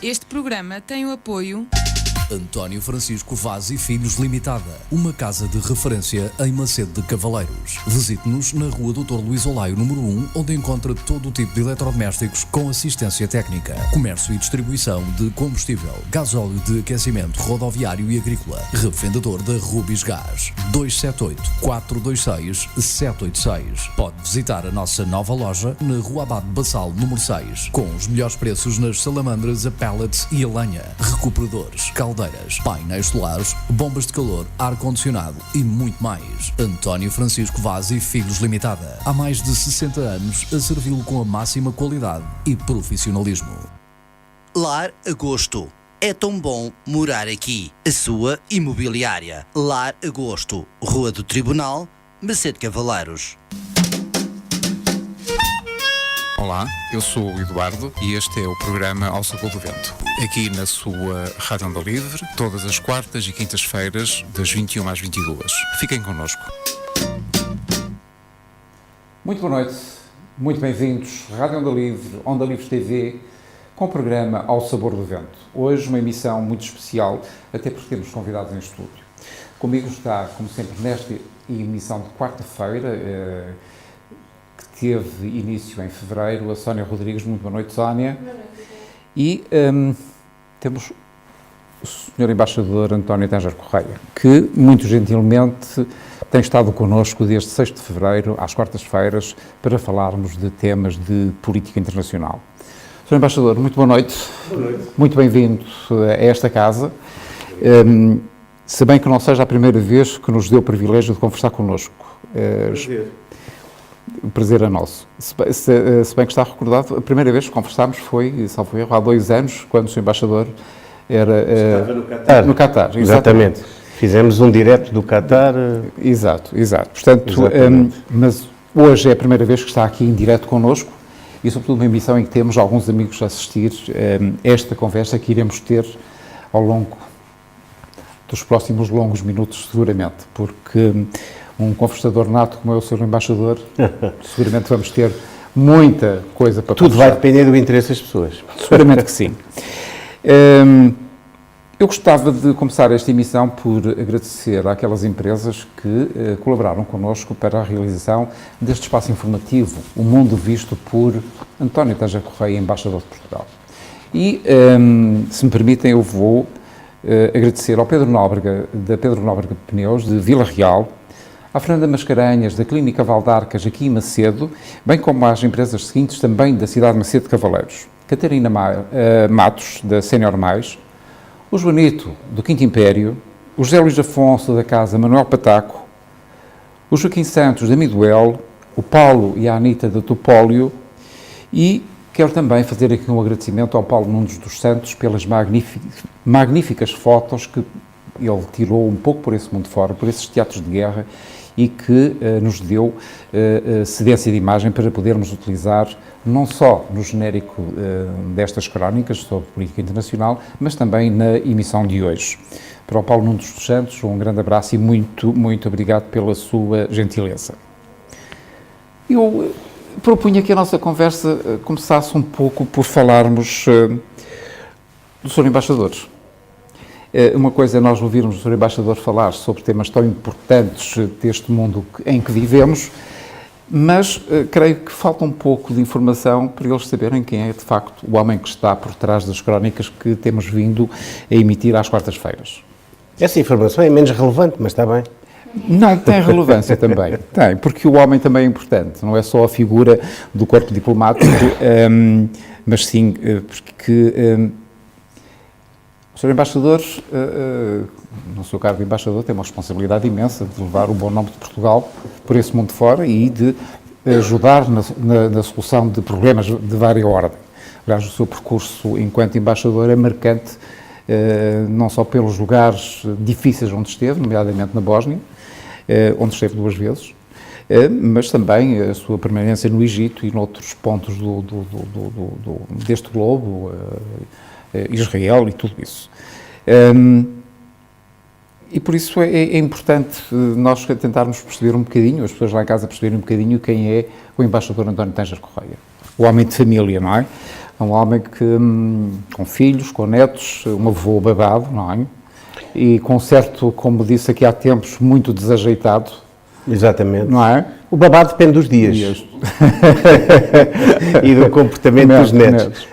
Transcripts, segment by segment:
Este programa tem o apoio António Francisco Vaz e Filhos Limitada, uma casa de referência em Macedo de Cavaleiros. Visite-nos na Rua Dr. Luís Olaio, número 1, onde encontra todo o tipo de eletrodomésticos com assistência técnica, comércio e distribuição de combustível, gasóleo de aquecimento rodoviário e agrícola. Revendedor da Rubis Gás. 278-426-786. Pode visitar a nossa nova loja na Rua Abade Bassal, número 6, com os melhores preços nas salamandras, a pellets e a lenha, recuperadores, caldeiras, painéis solares, bombas de calor, ar-condicionado e muito mais. António Francisco Vaz e Filhos Limitada. Há mais de 60 anos a servi-lo com a máxima qualidade e profissionalismo. Lar Agosto. É tão bom morar aqui. A sua imobiliária. Lar Agosto. Rua do Tribunal, Macedo de Cavaleiros. Olá, eu sou o Eduardo e este é o programa Ao Sabor do Vento. Aqui na sua Rádio Onda Livre, todas as quartas e quintas-feiras, das 21 às 22. Fiquem connosco. Muito boa noite, muito bem-vindos. Rádio Onda Livre TV, com o programa Ao Sabor do Vento. Hoje uma emissão muito especial, até porque temos convidados em estúdio. Comigo está, como sempre, nesta emissão de quarta-feira, que teve início em fevereiro, a Sónia Rodrigues. Muito boa noite, Sónia. Boa noite. E temos o Sr. Embaixador António Tanger Correia, que muito gentilmente tem estado connosco desde 6 de fevereiro, às quartas-feiras, para falarmos de temas de política internacional. Sr. Embaixador, muito boa noite. Boa noite. Muito bem-vindo a esta casa. Se bem que não seja a primeira vez que nos deu o privilégio de conversar connosco. Prazer. O prazer é nosso. Se bem que está recordado, a primeira vez que conversámos foi, salvo erro, há 2 anos, quando o Sr. Embaixador estava no Catar. No Catar, exatamente. Fizemos um direto do Catar. Exato. Portanto, mas hoje é a primeira vez que está aqui em direto connosco e, sobretudo, uma emissão em que temos alguns amigos a assistir esta conversa que iremos ter ao longo dos próximos longos minutos, seguramente, porque um conversador nato como é o Sr. Embaixador, seguramente vamos ter muita coisa para Tudo conversar. vai depender do interesse das pessoas. Seguramente que sim. Eu gostava de começar esta emissão por agradecer àquelas empresas que colaboraram connosco para a realização deste espaço informativo, O Mundo Visto por António Tanger Correia, Embaixador de Portugal. E, se me permitem, eu vou agradecer ao Pedro Nóbrega, da Pedro Nóbrega Pneus, de Vila Real, à Fernanda Mascarenhas, da Clínica Valdarcas, aqui em Macedo, bem como às empresas seguintes também da cidade de Macedo de Cavaleiros. Catarina Matos, da Senior Mais, o Joanito, do Quinto Império, o José Luís Afonso, da Casa Manuel Pataco, o Joaquim Santos, da Miduel, o Paulo e a Anita, da Topólio, e quero também fazer aqui um agradecimento ao Paulo Nunes dos Santos pelas magníficas fotos que ele tirou um pouco por esse mundo fora, por esses teatros de guerra, e que nos deu cedência de imagem para podermos utilizar não só no genérico destas crónicas sobre política internacional, mas também na emissão de hoje. Para o Paulo Nunes dos Santos, um grande abraço e muito, muito obrigado pela sua gentileza. Eu propunha que a nossa conversa começasse um pouco por falarmos do Sr. Embaixador. Uma coisa é nós ouvirmos o Sr. Embaixador falar sobre temas tão importantes deste mundo em que vivemos, mas creio que falta um pouco de informação para eles saberem quem é, de facto, o homem que está por trás das crónicas que temos vindo a emitir às quartas-feiras. Essa informação é menos relevante, mas está bem. Não, tem relevância também. Tem, porque o homem também é importante. Não é só a figura do corpo diplomático, mas sim porque o Sr. Embaixador, no seu cargo de Embaixador, tem uma responsabilidade imensa de levar o bom nome de Portugal por esse mundo fora e de ajudar na solução de problemas de várias ordem. Aliás, o seu percurso enquanto Embaixador é marcante, não só pelos lugares difíceis onde esteve, nomeadamente na Bósnia, onde esteve 2 vezes, mas também a sua permanência no Egito e noutros pontos deste globo, Israel e tudo isso. E por isso é importante nós tentarmos perceber um bocadinho, as pessoas lá em casa perceberem um bocadinho quem é o Embaixador António Tanger Correia. O homem de família, não é? É um homem que, com filhos, com netos, um avô babado, não é? E com certo, como disse aqui há tempos, muito desajeitado, Exatamente. não é? O babado depende dos dias. E do comportamento dos netos.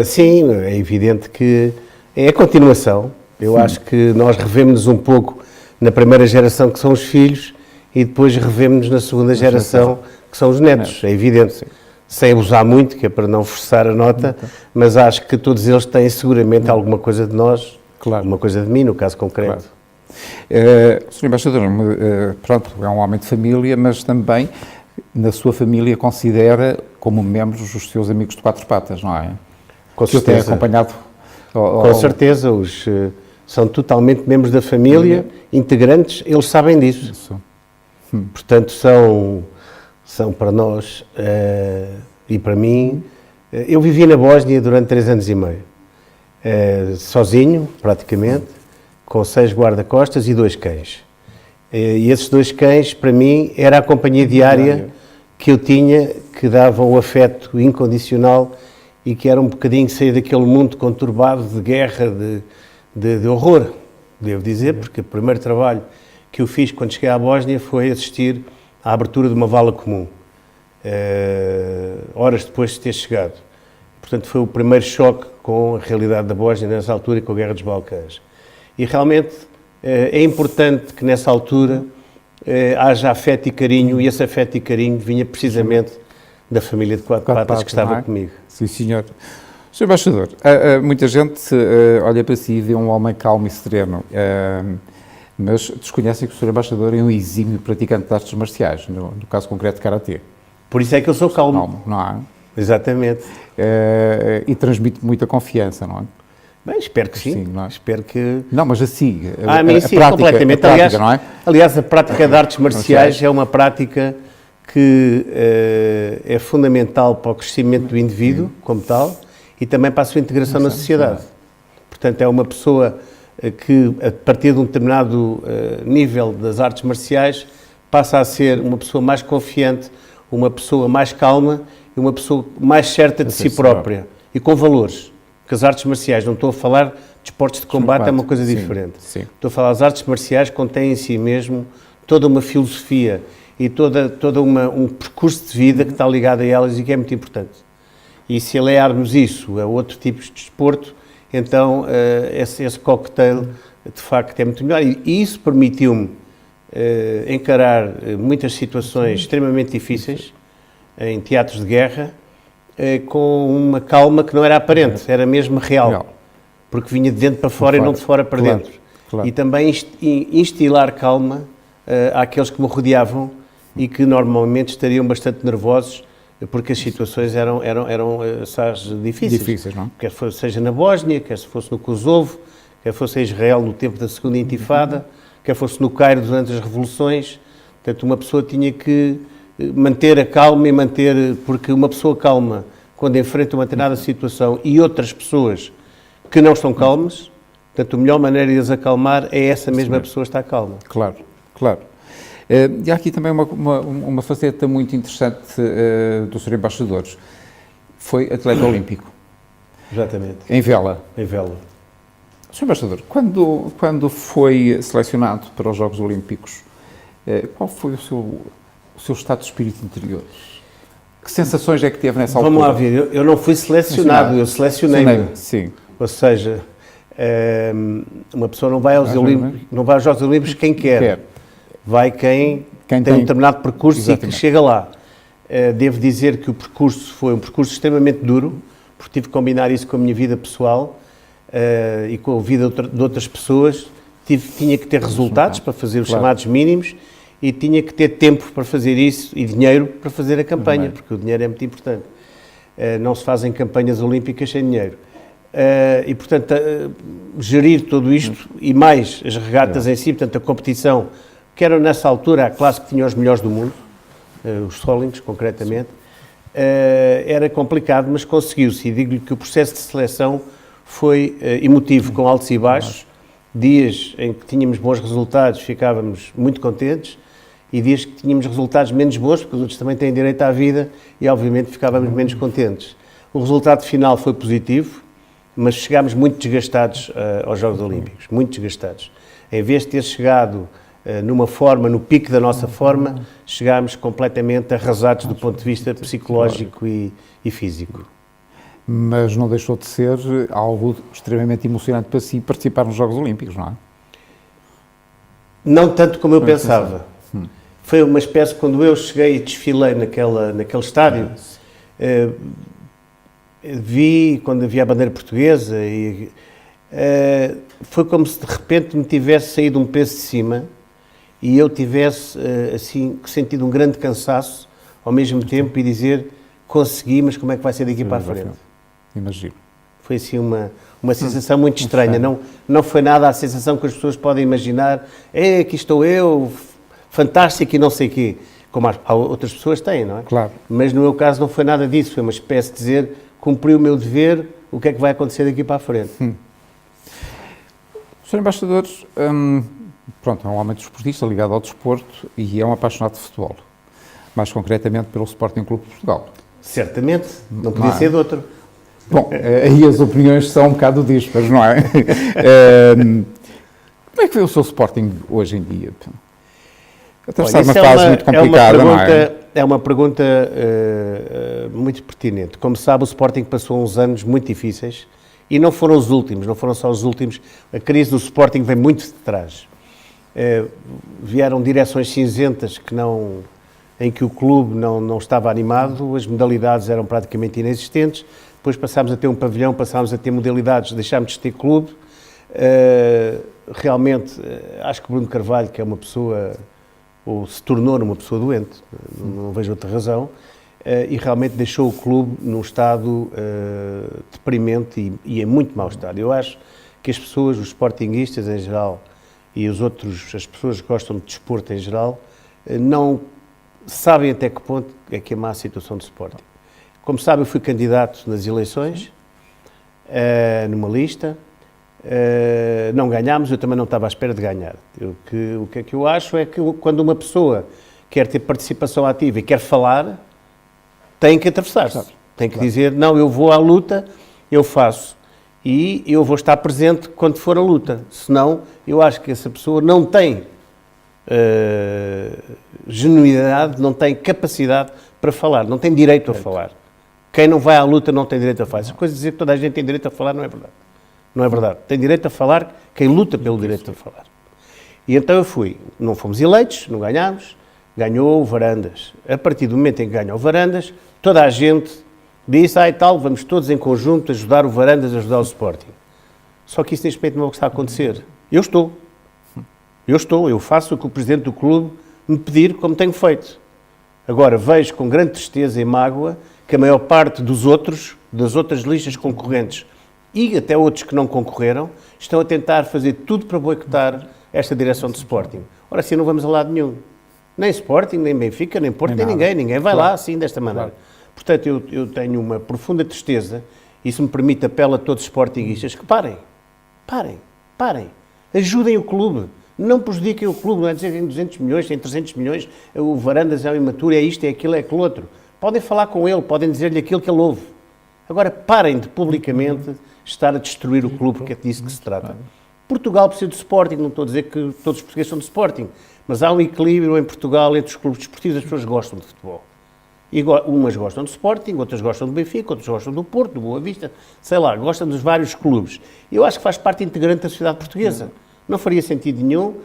Sim, é evidente que é a continuação. Eu acho que nós revemos-nos um pouco na primeira geração, que são os filhos, e depois revemos-nos na segunda geração, que são os netos. É evidente. Sem abusar muito, que é para não forçar a nota, mas acho que todos eles têm seguramente alguma coisa de nós, alguma coisa de mim, no caso concreto. Sr. Embaixador, pronto, é um homem de família, mas também na sua família considera como membros os seus amigos de quatro patas, não é? Com Que o tem certeza. acompanhado. Com certeza, são totalmente membros da família, integrantes, eles sabem disso. Isso. Portanto, são para nós e para mim. Eu vivi na Bósnia durante 3 anos e meio, sozinho, praticamente, com 6 guarda-costas e 2 cães. E esses 2 cães, para mim, era a companhia diária que eu tinha, que dava o afeto incondicional e que era um bocadinho sair daquele mundo conturbado de guerra, de horror, devo dizer, porque o primeiro trabalho que eu fiz quando cheguei à Bósnia foi assistir à abertura de uma vala comum, horas depois de ter chegado. Portanto, foi o primeiro choque com a realidade da Bósnia nessa altura e com a Guerra dos Balcãs. E realmente é importante que nessa altura haja afeto e carinho, e esse afeto e carinho vinha precisamente da família de quatro patas que estava comigo. Sim, senhor. Sr. Embaixador, muita gente olha para si e vê um homem calmo e sereno, mas desconhecem que o Sr. Embaixador é um exímio praticante de artes marciais, no caso concreto de Karatê. Por isso é que eu sou calmo. Calmo, não é? Exatamente. E transmite muita confiança, não é? Bem, espero que sim. Sim, não é? Espero que... Não, mas assim, A mim sim, prática, completamente. a prática, Aliás, não é? aliás, a prática de artes marciais é uma prática que é fundamental para o crescimento do indivíduo, como tal, e também para a sua integração na sociedade. Portanto, é uma pessoa que, a partir de um determinado nível das artes marciais, passa a ser uma pessoa mais confiante, uma pessoa mais calma e uma pessoa mais certa de si própria e com valores. Porque as artes marciais, não estou a falar de esportes de combate, é uma coisa diferente. Sim. Estou a falar, as artes marciais contêm em si mesmo toda uma filosofia e todo um percurso de vida que está ligado a elas e que é muito importante. E se aliarmos isso a outro tipo de desporto, então esse cocktail de facto é muito melhor. E isso permitiu-me encarar muitas situações extremamente difíceis em teatros de guerra com uma calma que não era aparente, era mesmo real. Porque vinha de dentro para fora e não de fora para dentro. Claro. E também instilar calma àqueles que me rodeavam e que normalmente estariam bastante nervosos porque as situações eram difíceis. Não? Quer seja na Bósnia, quer se fosse no Kosovo, quer fosse em Israel no tempo da Segunda Intifada, quer fosse no Cairo durante as revoluções. Portanto, uma pessoa tinha que manter a calma e porque uma pessoa calma, quando enfrenta uma determinada situação e outras pessoas que não estão calmas, portanto, a melhor maneira de as acalmar é essa mesma pessoa estar calma. Claro. E há aqui também uma faceta muito interessante do Sr. Embaixador. Foi atleta olímpico. Exatamente. Em vela. Em vela. Sr. Embaixador, quando foi selecionado para os Jogos Olímpicos, qual foi o seu estado de espírito interior? Que sensações é que teve nessa altura? Vamos lá ver, eu não fui selecionado, eu selecionei-me. Sim. Ou seja, uma pessoa não vai aos Jogos Olímpicos quem quer. Vai quem tem um determinado percurso. Exatamente. E que chega lá. Devo dizer que o percurso foi um percurso extremamente duro, porque tive que combinar isso com a minha vida pessoal e com a vida de outras pessoas. Tinha que ter resultados para fazer os chamados mínimos e tinha que ter tempo para fazer isso e dinheiro para fazer a campanha, porque o dinheiro é muito importante. Não se fazem campanhas olímpicas sem dinheiro. E, portanto, gerir tudo isto e mais as regatas em si, portanto, a competição, que era nessa altura a classe que tinha os melhores do mundo, os Solings, concretamente, era complicado, mas conseguiu-se. E digo-lhe que o processo de seleção foi emotivo, com altos e baixos, dias em que tínhamos bons resultados, ficávamos muito contentes, e dias que tínhamos resultados menos bons, porque os outros também têm direito à vida, e obviamente ficávamos menos contentes. O resultado final foi positivo, mas chegámos muito desgastados aos Jogos Olímpicos, muito desgastados. Em vez de ter chegado numa forma, no pico da nossa forma, chegámos completamente arrasados do ponto de vista psicológico e físico. Mas não deixou de ser algo extremamente emocionante para si participar nos Jogos Olímpicos, não é? Não tanto como eu pensava. Foi uma espécie, quando eu cheguei e desfilei naquele estádio, vi, quando havia a bandeira portuguesa, foi como se de repente me tivesse saído um peso de cima e eu tivesse, assim, sentido um grande cansaço ao mesmo tempo e dizer, consegui, mas como é que vai ser daqui para a frente? Imagino. Foi assim uma sensação muito estranha. Não foi nada a sensação que as pessoas podem imaginar. Aqui estou eu, fantástico e não sei o quê. Como outras pessoas têm, não é? Claro. Mas no meu caso não foi nada disso. Foi uma espécie de dizer, cumpri o meu dever, o que é que vai acontecer daqui para a frente? Sr. Embaixador, pronto, é um homem desportista ligado ao desporto e é um apaixonado de futebol. Mais concretamente pelo Sporting Clube de Portugal. Certamente, não podia ser de outro. Bom, aí as opiniões são um bocado dispares, não é? Como é que vê o seu Sporting hoje em dia? Até está numa fase muito complicada, não é? É uma pergunta muito pertinente. Como sabe, o Sporting passou uns anos muito difíceis e não foram os últimos, não foram só os últimos. A crise do Sporting vem muito de trás. Vieram direções cinzentas em que o clube não estava animado, as modalidades eram praticamente inexistentes. Depois passámos a ter um pavilhão, passámos a ter modalidades, deixámos de ter clube. Realmente, acho que o Bruno Carvalho, que é uma pessoa, ou se tornou uma pessoa doente, não vejo outra razão, e realmente deixou o clube num estado deprimente e em muito mau estado. Eu acho que as pessoas, os sportinguistas em geral, e as pessoas que gostam de desporto em geral, não sabem até que ponto é que é má a situação do Sporting. Como sabe, eu fui candidato nas eleições, numa lista, não ganhámos, eu também não estava à espera de ganhar. O que é que eu acho é que quando uma pessoa quer ter participação ativa e quer falar, tem que atravessar-se, tem que dizer, não, eu vou à luta, eu faço, e eu vou estar presente quando for a luta, senão eu acho que essa pessoa não tem genuinidade, não tem capacidade para falar, não tem direito a falar. Quem não vai à luta não tem direito a falar. Essa coisa de dizer que toda a gente tem direito a falar não é verdade. Não é verdade. Tem direito a falar quem luta pelo direito a falar. E então eu fui. Não fomos eleitos, não ganhámos, ganhou o Varandas. A partir do momento em que ganhou o Varandas, toda a gente disse, e tal, vamos todos em conjunto ajudar o Varandas a ajudar o Sporting. Só que isso neste momento não é o que está a acontecer. Eu faço o que o presidente do clube me pedir, como tenho feito. Agora, vejo com grande tristeza e mágoa que a maior parte dos outros, das outras listas concorrentes e até outros que não concorreram, estão a tentar fazer tudo para boicotar esta direção de Sporting. Ora, assim não vamos a lado nenhum. Nem Sporting, nem Benfica, nem Porto, nem ninguém. Ninguém vai lá assim, desta maneira. Portanto, eu tenho uma profunda tristeza e, se me permite, apelo a todos os sportinguistas que parem. Ajudem o clube. Não prejudiquem o clube. Não é dizer que tem 200 milhões, tem 300 milhões, o Varandas é o imaturo, é isto, é aquilo, é aquilo outro. Podem falar com ele, podem dizer-lhe aquilo que ele ouve. Agora, parem de publicamente estar a destruir o clube, porque é disso que se trata. Portugal precisa de Sporting, não estou a dizer que todos os portugueses são de Sporting, mas há um equilíbrio em Portugal entre os clubes desportivos, as pessoas gostam de futebol. E umas gostam de Sporting, outras gostam do Benfica, outras gostam do Porto, do Boa Vista, sei lá, gostam dos vários clubes. Eu acho que faz parte integrante da sociedade portuguesa. Não faria sentido nenhum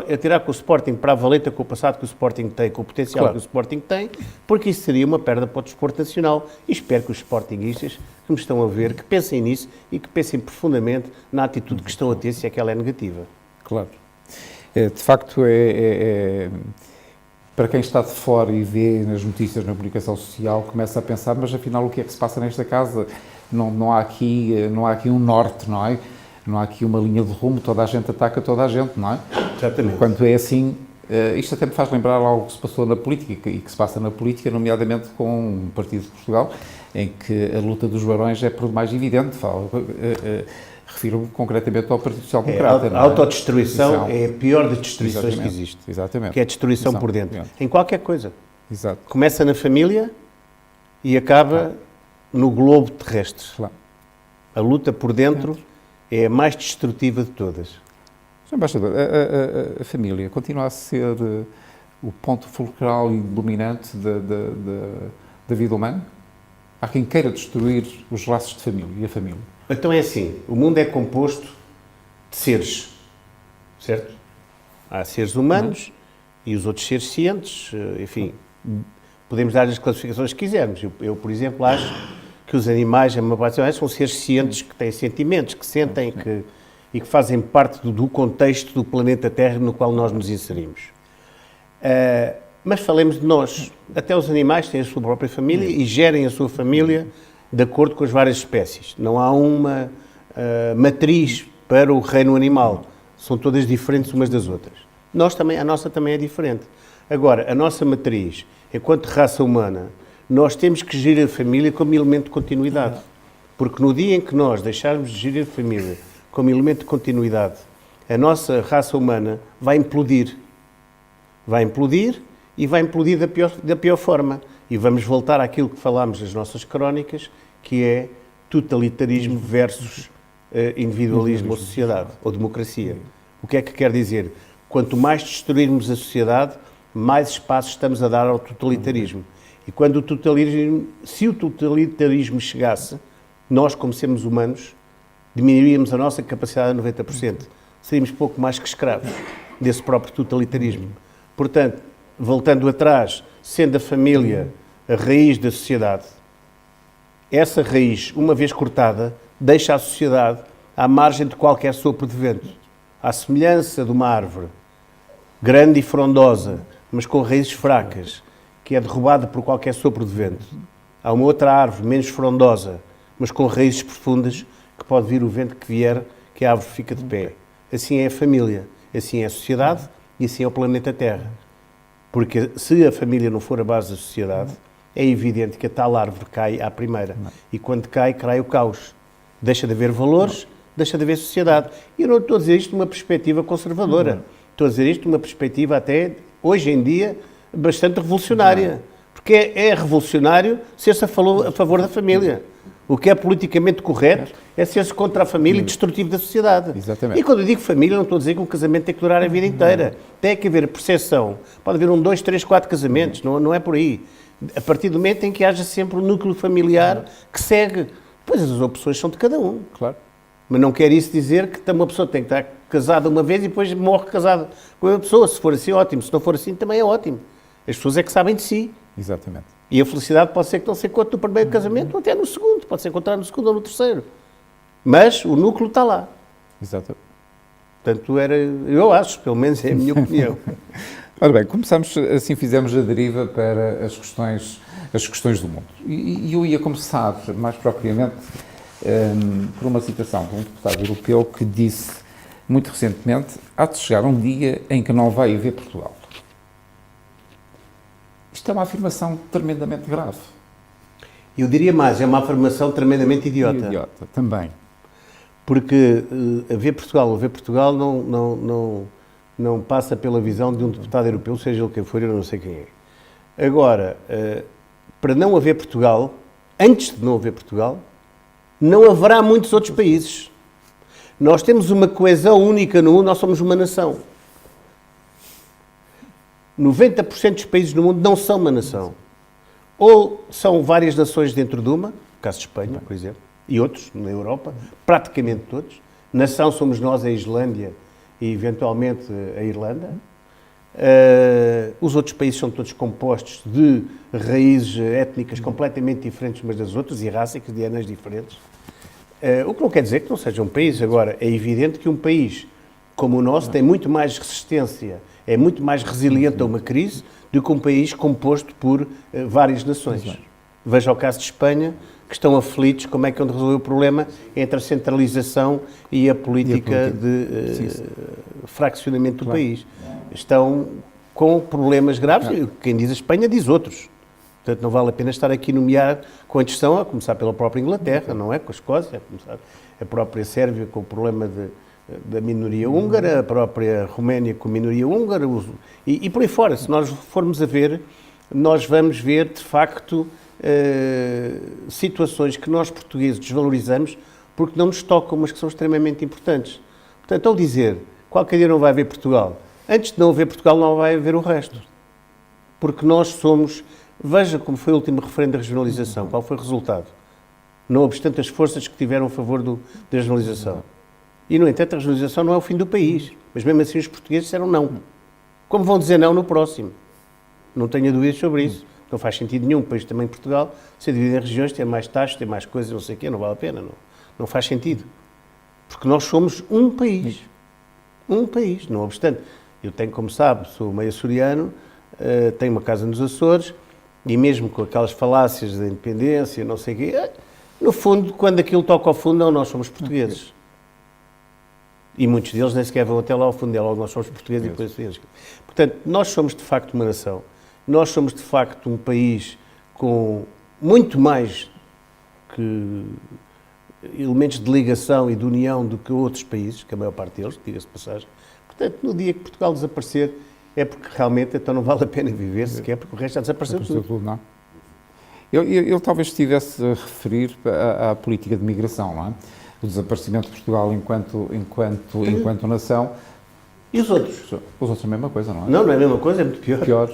atirar com o Sporting para a valeta com o passado que o Sporting tem, com o potencial que o Sporting tem, porque isso seria uma perda para o desporto nacional. E espero que os sportinguistas que me estão a ver, que pensem nisso e que pensem profundamente na atitude que estão a ter, se é que ela é negativa. Claro. De facto, para quem está de fora e vê nas notícias, na comunicação social, começa a pensar, mas afinal o que é que se passa nesta casa? Não há aqui um norte, não é? Não há aqui uma linha de rumo, toda a gente ataca toda a gente, não é? Exatamente. Quando é assim, isto até me faz lembrar algo que se passou na política e que se passa na política, nomeadamente com o Partido de Portugal, em que a luta dos varões é por mais evidente. Refiro-me concretamente ao Partido Social Democrata. A autodestruição é a pior das destruições que existe. Exatamente. Que é a destruição por dentro. Em qualquer coisa. Exato. Começa na família e acaba no globo terrestre. Claro. A luta por dentro é a mais destrutiva de todas. Sr. Embaixador, a família continua a ser o ponto fulcral e dominante da vida humana? Há quem queira destruir os laços de família e a família. Então é assim, o mundo é composto de seres, certo? Há seres humanos e os outros seres cientes, enfim, podemos dar as classificações que quisermos. Eu, por exemplo, acho que os animais, a maior parte dos animais, são seres cientes que têm sentimentos, que sentem e que fazem parte do contexto do planeta Terra no qual nós nos inserimos. Mas falemos de nós. Até os animais têm a sua própria família e gerem a sua família de acordo com as várias espécies. Não há uma matriz para o reino animal. São todas diferentes umas das outras. A nossa também é diferente. Agora, a nossa matriz, enquanto raça humana, nós temos que gerir a família como elemento de continuidade. Porque no dia em que nós deixarmos de gerir a família como elemento de continuidade, a nossa raça humana vai implodir. Vai implodir e vai implodir da pior forma. E vamos voltar àquilo que falámos nas nossas crónicas, que é totalitarismo versus individualismo ou sociedade, ou democracia. O que é que quer dizer? Quanto mais destruirmos a sociedade, mais espaço estamos a dar ao totalitarismo. E quando se o totalitarismo chegasse, nós, como seres humanos, diminuiríamos a nossa capacidade a 90%. Seríamos pouco mais que escravos desse próprio totalitarismo. Portanto, voltando atrás, sendo a família a raiz da sociedade, essa raiz, uma vez cortada, deixa a sociedade à margem de qualquer sopro de vento. À semelhança de uma árvore grande e frondosa, mas com raízes fracas, que é derrubada por qualquer sopro de vento. Há uma outra árvore menos frondosa, mas com raízes profundas, que pode vir o vento que vier, que a árvore fica de pé. Assim é a família, assim é a sociedade e assim é o planeta Terra. Porque se a família não for a base da sociedade, é evidente que a tal árvore cai à primeira. E quando cai o caos. Deixa de haver valores, deixa de haver sociedade. E eu não estou a dizer isto de uma perspectiva conservadora. Estou a dizer isto de uma perspectiva até, hoje em dia, bastante revolucionária. Porque é revolucionário ser-se a favor da família. O que é politicamente correto é ser-se contra a família e destrutivo da sociedade. Exatamente. E quando eu digo família, não estou a dizer que um casamento tem que durar a vida inteira. Tem que haver percepção. Pode haver 1, 2, 3, 4 casamentos, não é por aí. A partir do momento em que haja sempre um núcleo familiar que segue. Pois as opções são de cada um. Claro. Mas não quer isso dizer que uma pessoa tem que estar casada uma vez e depois morre casada com a pessoa. Se for assim, ótimo. Se não for assim, também é ótimo. As pessoas é que sabem de si. Exatamente. E a felicidade pode ser que não se encontre no primeiro casamento ou até no segundo. Pode se encontrar no segundo ou no terceiro. Mas o núcleo está lá. Exato. Portanto, eu acho, pelo menos é a minha opinião. Ora bem, começamos, assim fizemos a deriva para as questões do mundo. E eu ia começar, mais propriamente, por uma citação de um deputado europeu que disse, muito recentemente, há de chegar um dia em que não vai haver Portugal. Isto é uma afirmação tremendamente grave. Eu diria mais, é uma afirmação tremendamente idiota. Idiota, também. Porque haver Portugal não passa pela visão de um deputado europeu, seja ele quem for, eu não sei quem é. Agora, para não haver Portugal, antes de não haver Portugal, não haverá muitos outros países. Nós temos uma coesão única no mundo, nós somos uma nação. 90% dos países no mundo não são uma nação. Ou são várias nações dentro de uma, no caso de Espanha, por exemplo, e outros na Europa, praticamente todos. Nação somos nós, a Islândia e eventualmente a Irlanda. Os outros países são todos compostos de raízes étnicas completamente diferentes umas das outras e rássicas de etnias diferentes. O que não quer dizer que não seja um país. Agora, é evidente que um país como o nosso tem muito mais resistência, é muito mais resiliente a uma crise do que um país composto por várias nações. Veja o caso de Espanha, que estão aflitos como é que vão resolver o problema entre a centralização e a política de fraccionamento do país. Estão com problemas graves, quem diz a Espanha diz outros. Portanto, não vale a pena estar aqui a nomear com a questão, a começar pela própria Inglaterra, não é? Com a Escócia, a começar a própria Sérvia com o problema da minoria húngara, a própria Roménia com a minoria húngara, e por aí fora. Se nós formos a ver, nós vamos ver, de facto, situações que nós portugueses desvalorizamos porque não nos tocam, mas que são extremamente importantes. Portanto, ao dizer qualquer dia não vai haver Portugal, antes de não haver Portugal não vai haver o resto. Porque nós somos... Veja como foi o último referendo da regionalização, qual foi o resultado. Não obstante as forças que tiveram a favor da regionalização. E, no entanto, a regionalização não é o fim do país. Mas mesmo assim os portugueses disseram não. Como vão dizer não no próximo? Não tenha dúvidas sobre isso. Não faz sentido nenhum, um país também Portugal, ser dividido em regiões, ter mais taxas, ter mais coisas, não sei o quê, não vale a pena. Não faz sentido. Porque nós somos um país. Um país. Não obstante, eu tenho, como sabe, sou meio açoriano, tenho uma casa nos Açores, e mesmo com aquelas falácias da independência, não sei o quê, no fundo, quando aquilo toca ao fundo, não, nós somos portugueses. E muitos deles nem sequer vão até lá ao fundo, é logo nós somos portugueses e depois eles. Portanto, nós somos de facto uma nação, nós somos de facto um país com muito mais que elementos de ligação e de união do que outros países, que a maior parte deles, diga-se de passagem. Portanto, no dia que Portugal desaparecer, é porque realmente então não vale a pena viver sequer, porque o resto já desapareceu tudo. Não. Ele talvez estivesse a referir à política de migração, não é? O desaparecimento de Portugal enquanto nação. E os outros? Os outros é a mesma coisa, não é? Não é a mesma coisa, é muito pior. Pior.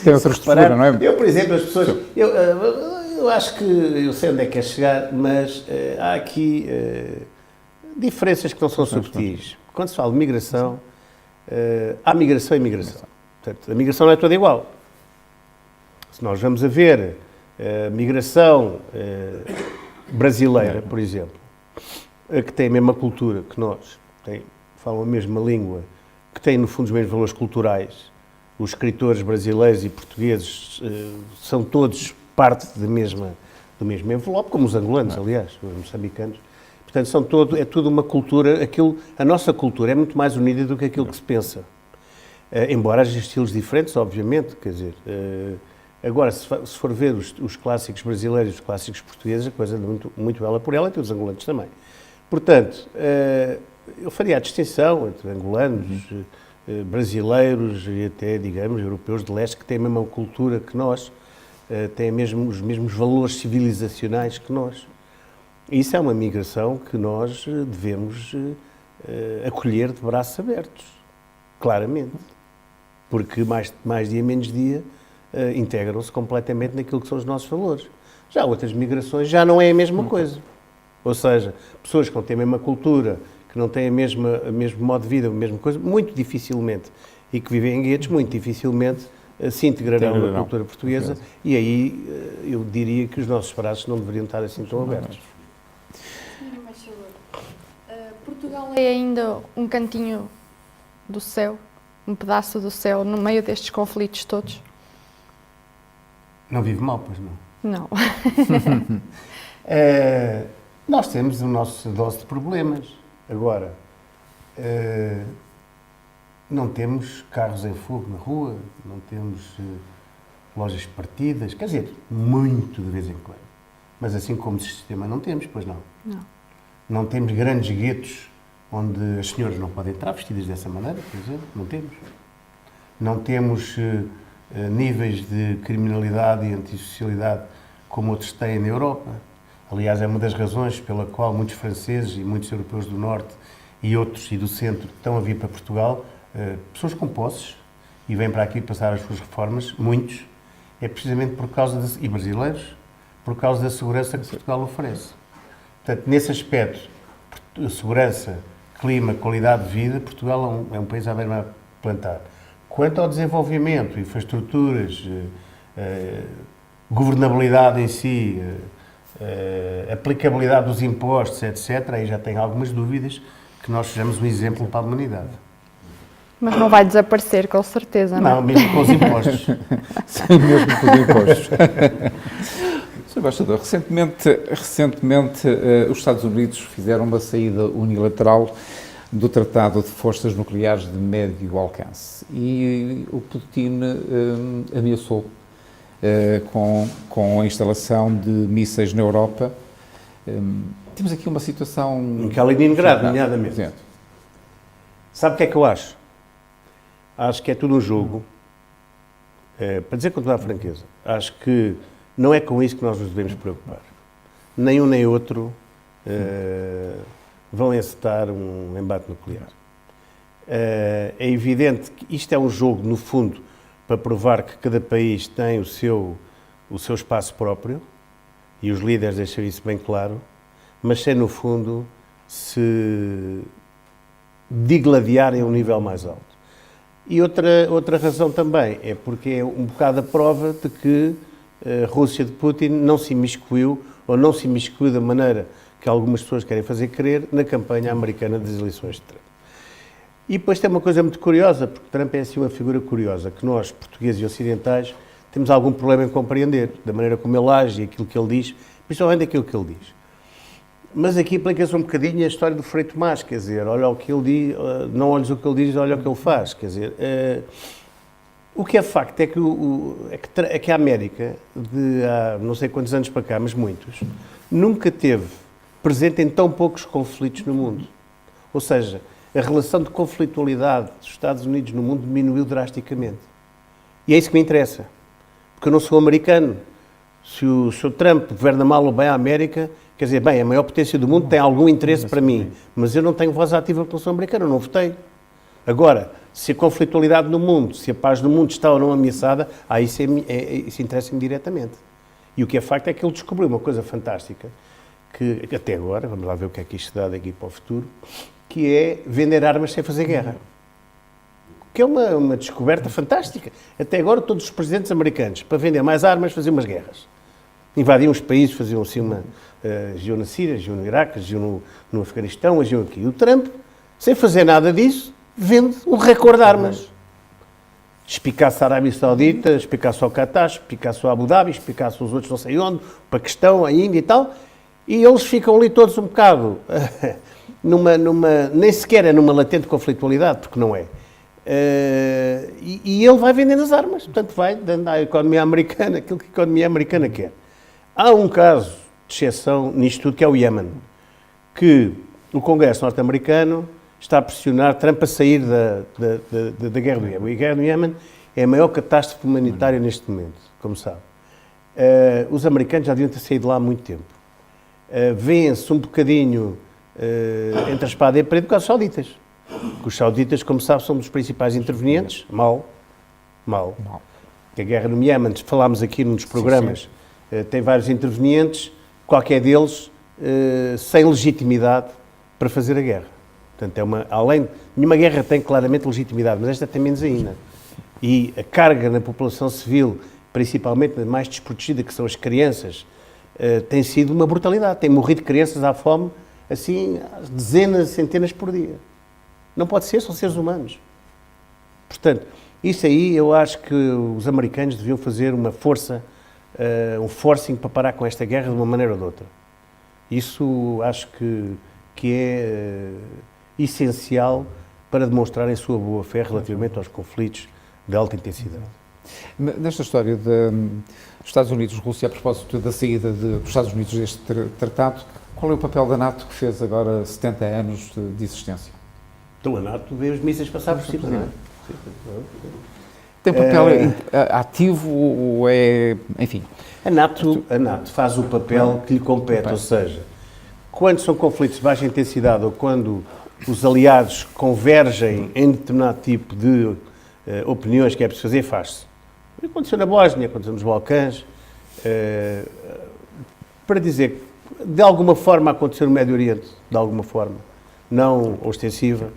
Tem outra estrutura, não é? Eu, por exemplo, as pessoas... Eu acho que eu sei onde é que quer chegar, mas há aqui diferenças que não são subtis. Quando se fala de migração, há migração e migração. Portanto, a migração não é toda igual. Se nós vamos a ver a migração brasileira, por exemplo, que tem a mesma cultura que nós, falam a mesma língua, que tem, no fundo, os mesmos valores culturais, os escritores brasileiros e portugueses são todos parte do mesmo envelope, como os angolanos, aliás, os moçambicanos. Portanto, é tudo uma cultura, a nossa cultura é muito mais unida do que aquilo que se pensa. Embora haja estilos diferentes, obviamente, quer dizer... Agora, se for ver os clássicos brasileiros e os clássicos portugueses, a coisa é muito bela por ela e os angolanos também. Portanto, eu faria a distinção entre angolanos, brasileiros e até, digamos, europeus de leste, que têm a mesma cultura que nós, têm os mesmos valores civilizacionais que nós. E isso é uma migração que nós devemos acolher de braços abertos, claramente. Porque mais dia menos dia integram-se completamente naquilo que são os nossos valores. Já outras migrações já não é a mesma coisa. Ou seja, pessoas que não têm a mesma cultura, que não têm o mesmo modo de vida, a mesma coisa, muito dificilmente, e que vivem em guetos, muito dificilmente se integrarão na cultura portuguesa, e aí eu diria que os nossos braços não deveriam estar assim tão abertos. Portugal é ainda um cantinho do céu, um pedaço do céu, no meio destes conflitos todos? Não vive mal, pois não? Não. Nós temos a nossa dose de problemas. Agora, não temos carros em fogo na rua, não temos lojas partidas, quer dizer, muito de vez em quando. Mas assim como sistema não temos, pois não. Não. Não temos grandes guetos onde as senhoras não podem entrar vestidas dessa maneira, por exemplo, não temos. Não temos níveis de criminalidade e antissocialidade como outros têm na Europa. Aliás, é uma das razões pela qual muitos franceses e muitos europeus do Norte e outros e do Centro estão a vir para Portugal, pessoas com posses, e vêm para aqui passar as suas reformas, muitos, é precisamente por causa, e brasileiros, por causa da segurança que Portugal oferece. Portanto, nesse aspecto, segurança, clima, qualidade de vida, Portugal é um país à beira de plantar. Quanto ao desenvolvimento, infraestruturas, governabilidade em si, aplicabilidade dos impostos, etc., aí já tenho algumas dúvidas que nós sejamos um exemplo para a humanidade. Mas não vai desaparecer, com certeza, não é? Não, mesmo com os impostos. Sim, mesmo com os impostos. Sr. Embaixador, recentemente os Estados Unidos fizeram uma saída unilateral do Tratado de Forças Nucleares de Médio Alcance e o Putin ameaçou com a instalação de mísseis na Europa. Temos aqui uma situação... Em Kaliningrado, nomeadamente. Sabe o que é que eu acho? Acho que é tudo um jogo. Para dizer com toda a franqueza, acho que Não é com isso que nós nos devemos preocupar. Nem um nem outro vão encetar um embate nuclear. É evidente que isto é um jogo, no fundo, para provar que cada país tem o seu espaço próprio, e os líderes deixam isso bem claro, mas sem, no fundo, se digladiarem a um nível mais alto. E outra razão também é porque é um bocado a prova de que a Rússia de Putin não se imiscuiu, ou não se imiscuiu da maneira que algumas pessoas querem fazer crer, na campanha americana das eleições de Trump. E depois tem uma coisa muito curiosa, porque Trump é assim uma figura curiosa, que nós, portugueses e ocidentais, temos algum problema em compreender, da maneira como ele age e aquilo que ele diz, principalmente aquilo que ele diz. Mas aqui aplica-se um bocadinho a história do Frei Tomás, quer dizer, olha o que ele diz, não olhes o que ele diz, olha o que ele faz, quer dizer, o que é facto é que a América, de há não sei quantos anos para cá, mas muitos, nunca teve presente em tão poucos conflitos no mundo. Ou seja, a relação de conflitualidade dos Estados Unidos no mundo diminuiu drasticamente. E é isso que me interessa, porque eu não sou americano. Se o Sr. Trump governa mal ou bem a América, quer dizer, bem, a maior potência do mundo tem algum interesse para mim, mas eu não tenho voz ativa porque não sou americano, eu não votei. Agora, se a conflitualidade no mundo, se a paz no mundo está ou não ameaçada, isso interessa-me diretamente. E o que é facto é que ele descobriu uma coisa fantástica, que até agora, vamos lá ver o que é que isto dá daqui para o futuro, que é vender armas sem fazer guerra. Que é uma descoberta fantástica. Até agora todos os presidentes americanos, para vender mais armas, faziam umas guerras. Invadiam os países, faziam assim agiam na Síria, agiam no Iraque, agiam no Afeganistão, agiam aqui. E o Trump, sem fazer nada disso, vende um recorde de armas. Espicasse a Arábia Saudita, espicasse ao Qatar, espicasse ao Abu Dhabi, espicasse os outros não sei onde, Paquistão, a Índia e tal, e eles ficam ali todos um bocado, nem sequer é numa latente conflitualidade, porque não é. E ele vai vendendo as armas, portanto vai dando à economia americana aquilo que a economia americana quer. Há um caso de exceção nisto tudo, que é o Iémen, que o Congresso norte-americano está a pressionar Trump a sair da guerra do Iémen. A guerra do Iémen é a maior catástrofe humanitária neste momento, como sabe. Os americanos já deviam ter saído lá há muito tempo. Vêem-se um bocadinho entre a espada e a parede por causa dos sauditas. Os sauditas, como sabe, são dos principais intervenientes. Mal. Que a guerra no Iémen, falámos aqui num dos programas, tem vários intervenientes, qualquer deles sem legitimidade para fazer a guerra. Portanto, nenhuma guerra tem claramente legitimidade, mas esta tem menos ainda. E a carga na população civil, principalmente a mais desprotegida, que são as crianças, tem sido uma brutalidade. Tem morrido crianças à fome, assim, dezenas, centenas por dia. Não pode ser, são seres humanos. Portanto, isso aí eu acho que os americanos deviam fazer uma força, um forcing para parar com esta guerra de uma maneira ou de outra. Isso acho que é essencial para demonstrarem a sua boa-fé relativamente aos conflitos de alta intensidade. Nesta história dos Estados Unidos-Rússia, a propósito da saída dos Estados Unidos deste tratado, qual é o papel da NATO que fez agora 70 anos de existência? Então a NATO vê os mísseis passar por cima, não é? Tem papel ativo ou é... enfim... A NATO faz o papel que lhe compete, ou seja, quando são conflitos de baixa intensidade ou quando os aliados convergem em determinado tipo de opiniões que é preciso fazer, faz-se. Aconteceu na Bósnia, aconteceu nos Balcãs, para dizer que de alguma forma aconteceu no Médio Oriente, de alguma forma, não ostensiva,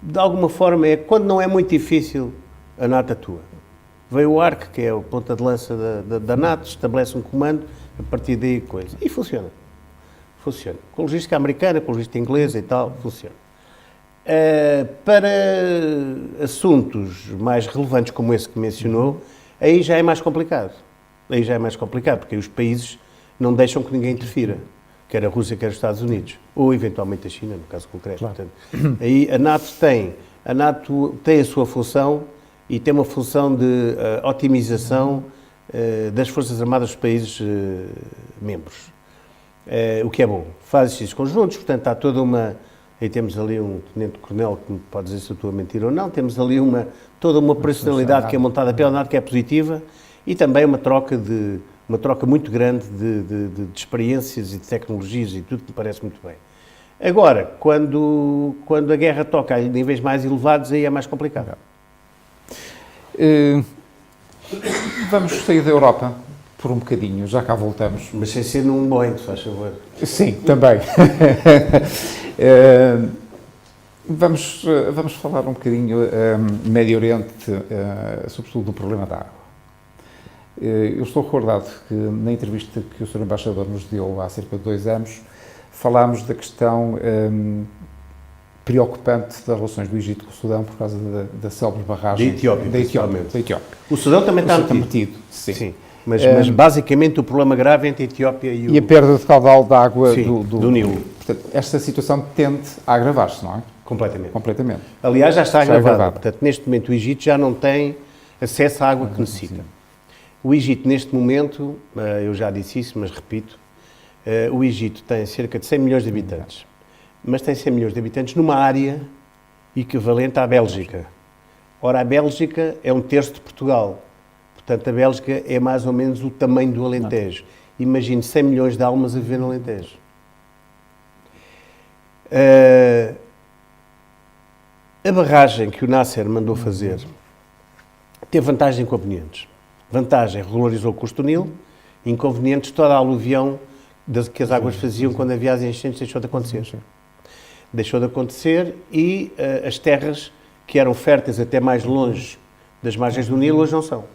de alguma forma quando não é muito difícil, a NATO atua. Veio o ARC, que é o ponta de lança da NATO, estabelece um comando, a partir daí coisa. E funciona. Funciona. Com logística americana, com logística inglesa e tal, funciona. Para assuntos mais relevantes como esse que mencionou, aí já é mais complicado. Porque aí os países não deixam que ninguém interfira. Quer a Rússia, quer os Estados Unidos. Ou, eventualmente, a China, no caso concreto. Claro. Portanto, aí a NATO tem a sua função e tem uma função de otimização das Forças Armadas dos países membros. O que é bom. Faz esses conjuntos, portanto, há toda uma... Aí temos ali um tenente-coronel que me pode dizer se eu estou a mentir ou não. Temos ali toda uma operacionalidade que é montada pela NATO, que é positiva. E também uma troca muito grande de experiências e de tecnologias e tudo que me parece muito bem. Agora, quando a guerra toca a níveis mais elevados, aí é mais complicado. Vamos sair da Europa por um bocadinho, já cá voltamos. Mas sem ser num Boeing, se faz favor. Sim, também. Vamos falar um bocadinho Médio Oriente, sobretudo do problema da água. Eu estou recordado que na entrevista que o Sr. Embaixador nos deu há cerca de 2 anos, falámos da questão preocupante das relações do Egito com o Sudão por causa da célebre barragem da Etiópia. O Sudão também está metido. Sim. Mas basicamente o problema grave entre a Etiópia e a perda de caudal de água do Nilo. Portanto, esta situação tende a agravar-se, não é? Completamente. Aliás, já está agravada. Portanto, neste momento o Egito já não tem acesso à água que necessita. O Egito, neste momento, eu já disse isso, mas repito, o Egito tem cerca de 100 milhões de habitantes, mas tem 100 milhões de habitantes numa área equivalente à Bélgica. Ora, a Bélgica é 1/3 de Portugal, portanto a Bélgica é mais ou menos o tamanho do Alentejo. Imagine 100 milhões de almas a viver no Alentejo. A barragem que o Nasser mandou fazer teve vantagens e inconvenientes. Vantagem, regularizou o custo do Nilo. Inconvenientes, toda a aluvião que as águas faziam quando havia as enchentes deixou de acontecer. Deixou de acontecer e as terras que eram férteis até mais longe das margens do Nilo hoje não são.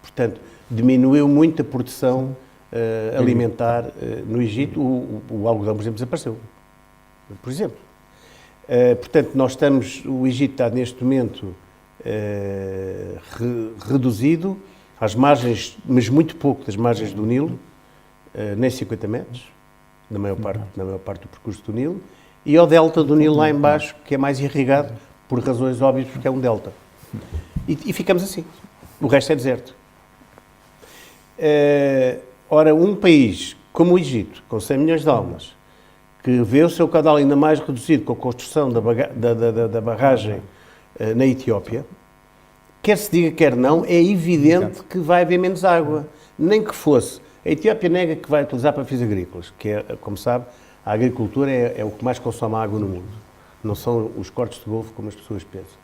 Portanto, diminuiu muito a produção alimentar no Egito. O algodão, por exemplo, desapareceu. Por exemplo. Portanto, o Egito está neste momento reduzido às margens, mas muito pouco das margens do Nilo, nem 50 metros, na maior parte do percurso do Nilo, e ao delta do Nilo lá embaixo, que é mais irrigado, por razões óbvias, porque é um delta. E ficamos assim. O resto é deserto. Ora, um país como o Egito, com 100 milhões de almas, que vê o seu caudal ainda mais reduzido com a construção da barragem na Etiópia, quer se diga, quer não, é evidente que vai haver menos água. Nem que fosse. A Etiópia nega que vai utilizar para fins agrícolas, que é, como sabe, a agricultura é o que mais consome água no mundo. Não são os cortes de golfo como as pessoas pensam.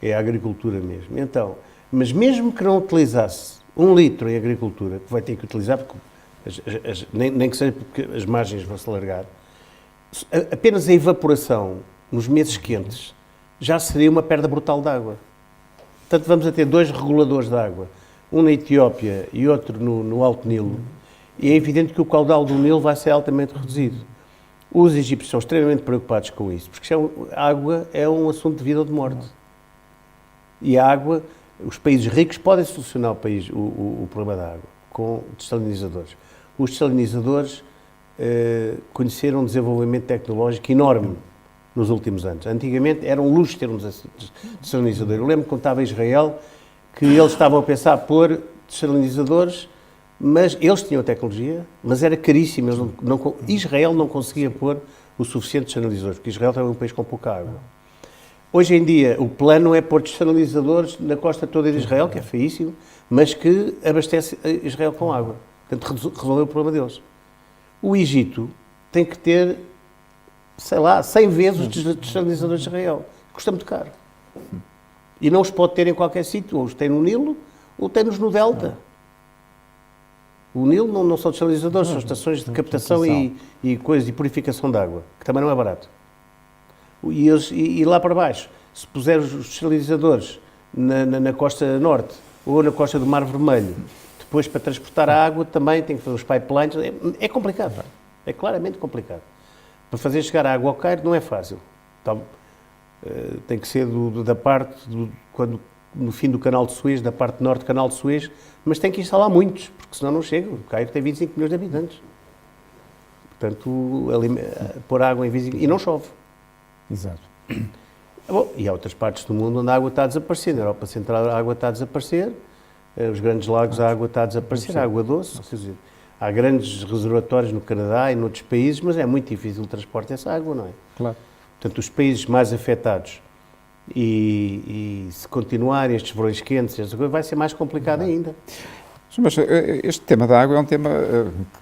É a agricultura mesmo. Então, mas mesmo que não utilizasse 1 litro em agricultura, que vai ter que utilizar, porque nem que seja porque as margens vão se alargar, apenas a evaporação nos meses quentes já seria uma perda brutal de água. Portanto, vamos a ter 2 reguladores de água, um na Etiópia e outro no Alto Nilo, e é evidente que o caudal do Nilo vai ser altamente reduzido. Os egípcios são extremamente preocupados com isso, porque a água é um assunto de vida ou de morte. E a água, os países ricos podem solucionar o problema da água com dessalinizadores. Os dessalinizadores conheceram um desenvolvimento tecnológico enorme nos últimos anos. Antigamente era um luxo ter um dessalinizador. Eu lembro que contava a Israel que eles estavam a pensar pôr dessalinizadores, mas eles tinham a tecnologia, mas era caríssimo. Israel não conseguia pôr o suficiente dessalinizadores, porque Israel também é um país com pouca água. Hoje em dia, o plano é pôr dessalinizadores na costa toda de Israel, que é feíssimo, mas que abastece Israel com água. Portanto, resolveu o problema deles. O Egito tem que ter, sei lá, 100 vezes os dessalinizadores de Israel. Custa muito caro. E não os pode ter em qualquer sítio. Ou os tem no Nilo, ou tem-nos no Delta. O Nilo não são dessalinizadores, são estações de captação e coisas de purificação de água, que também não é barato. E lá para baixo, se puser os dessalinizadores na costa norte ou na costa do Mar Vermelho, depois para transportar a água também tem que fazer os pipelines. É complicado. É claramente complicado. Para fazer chegar a água ao Cairo não é fácil. Então, tem que ser da parte, quando no fim do canal de Suez, da parte norte do canal de Suez, mas tem que instalar muitos, porque senão não chega. O Cairo tem 25 milhões de habitantes. Portanto, pôr água em 25... E não chove. Exato. Bom, e há outras partes do mundo onde a água está a desaparecer. Na Europa Central a água está a desaparecer, os grandes lagos a água está a desaparecer, a água doce. Quer dizer, há grandes reservatórios no Canadá e noutros países, mas é muito difícil o transporte dessa água, não é? Claro. Portanto, os países mais afetados e se continuarem estes verões quentes, vai ser mais complicado ainda. Mas este tema da água é um tema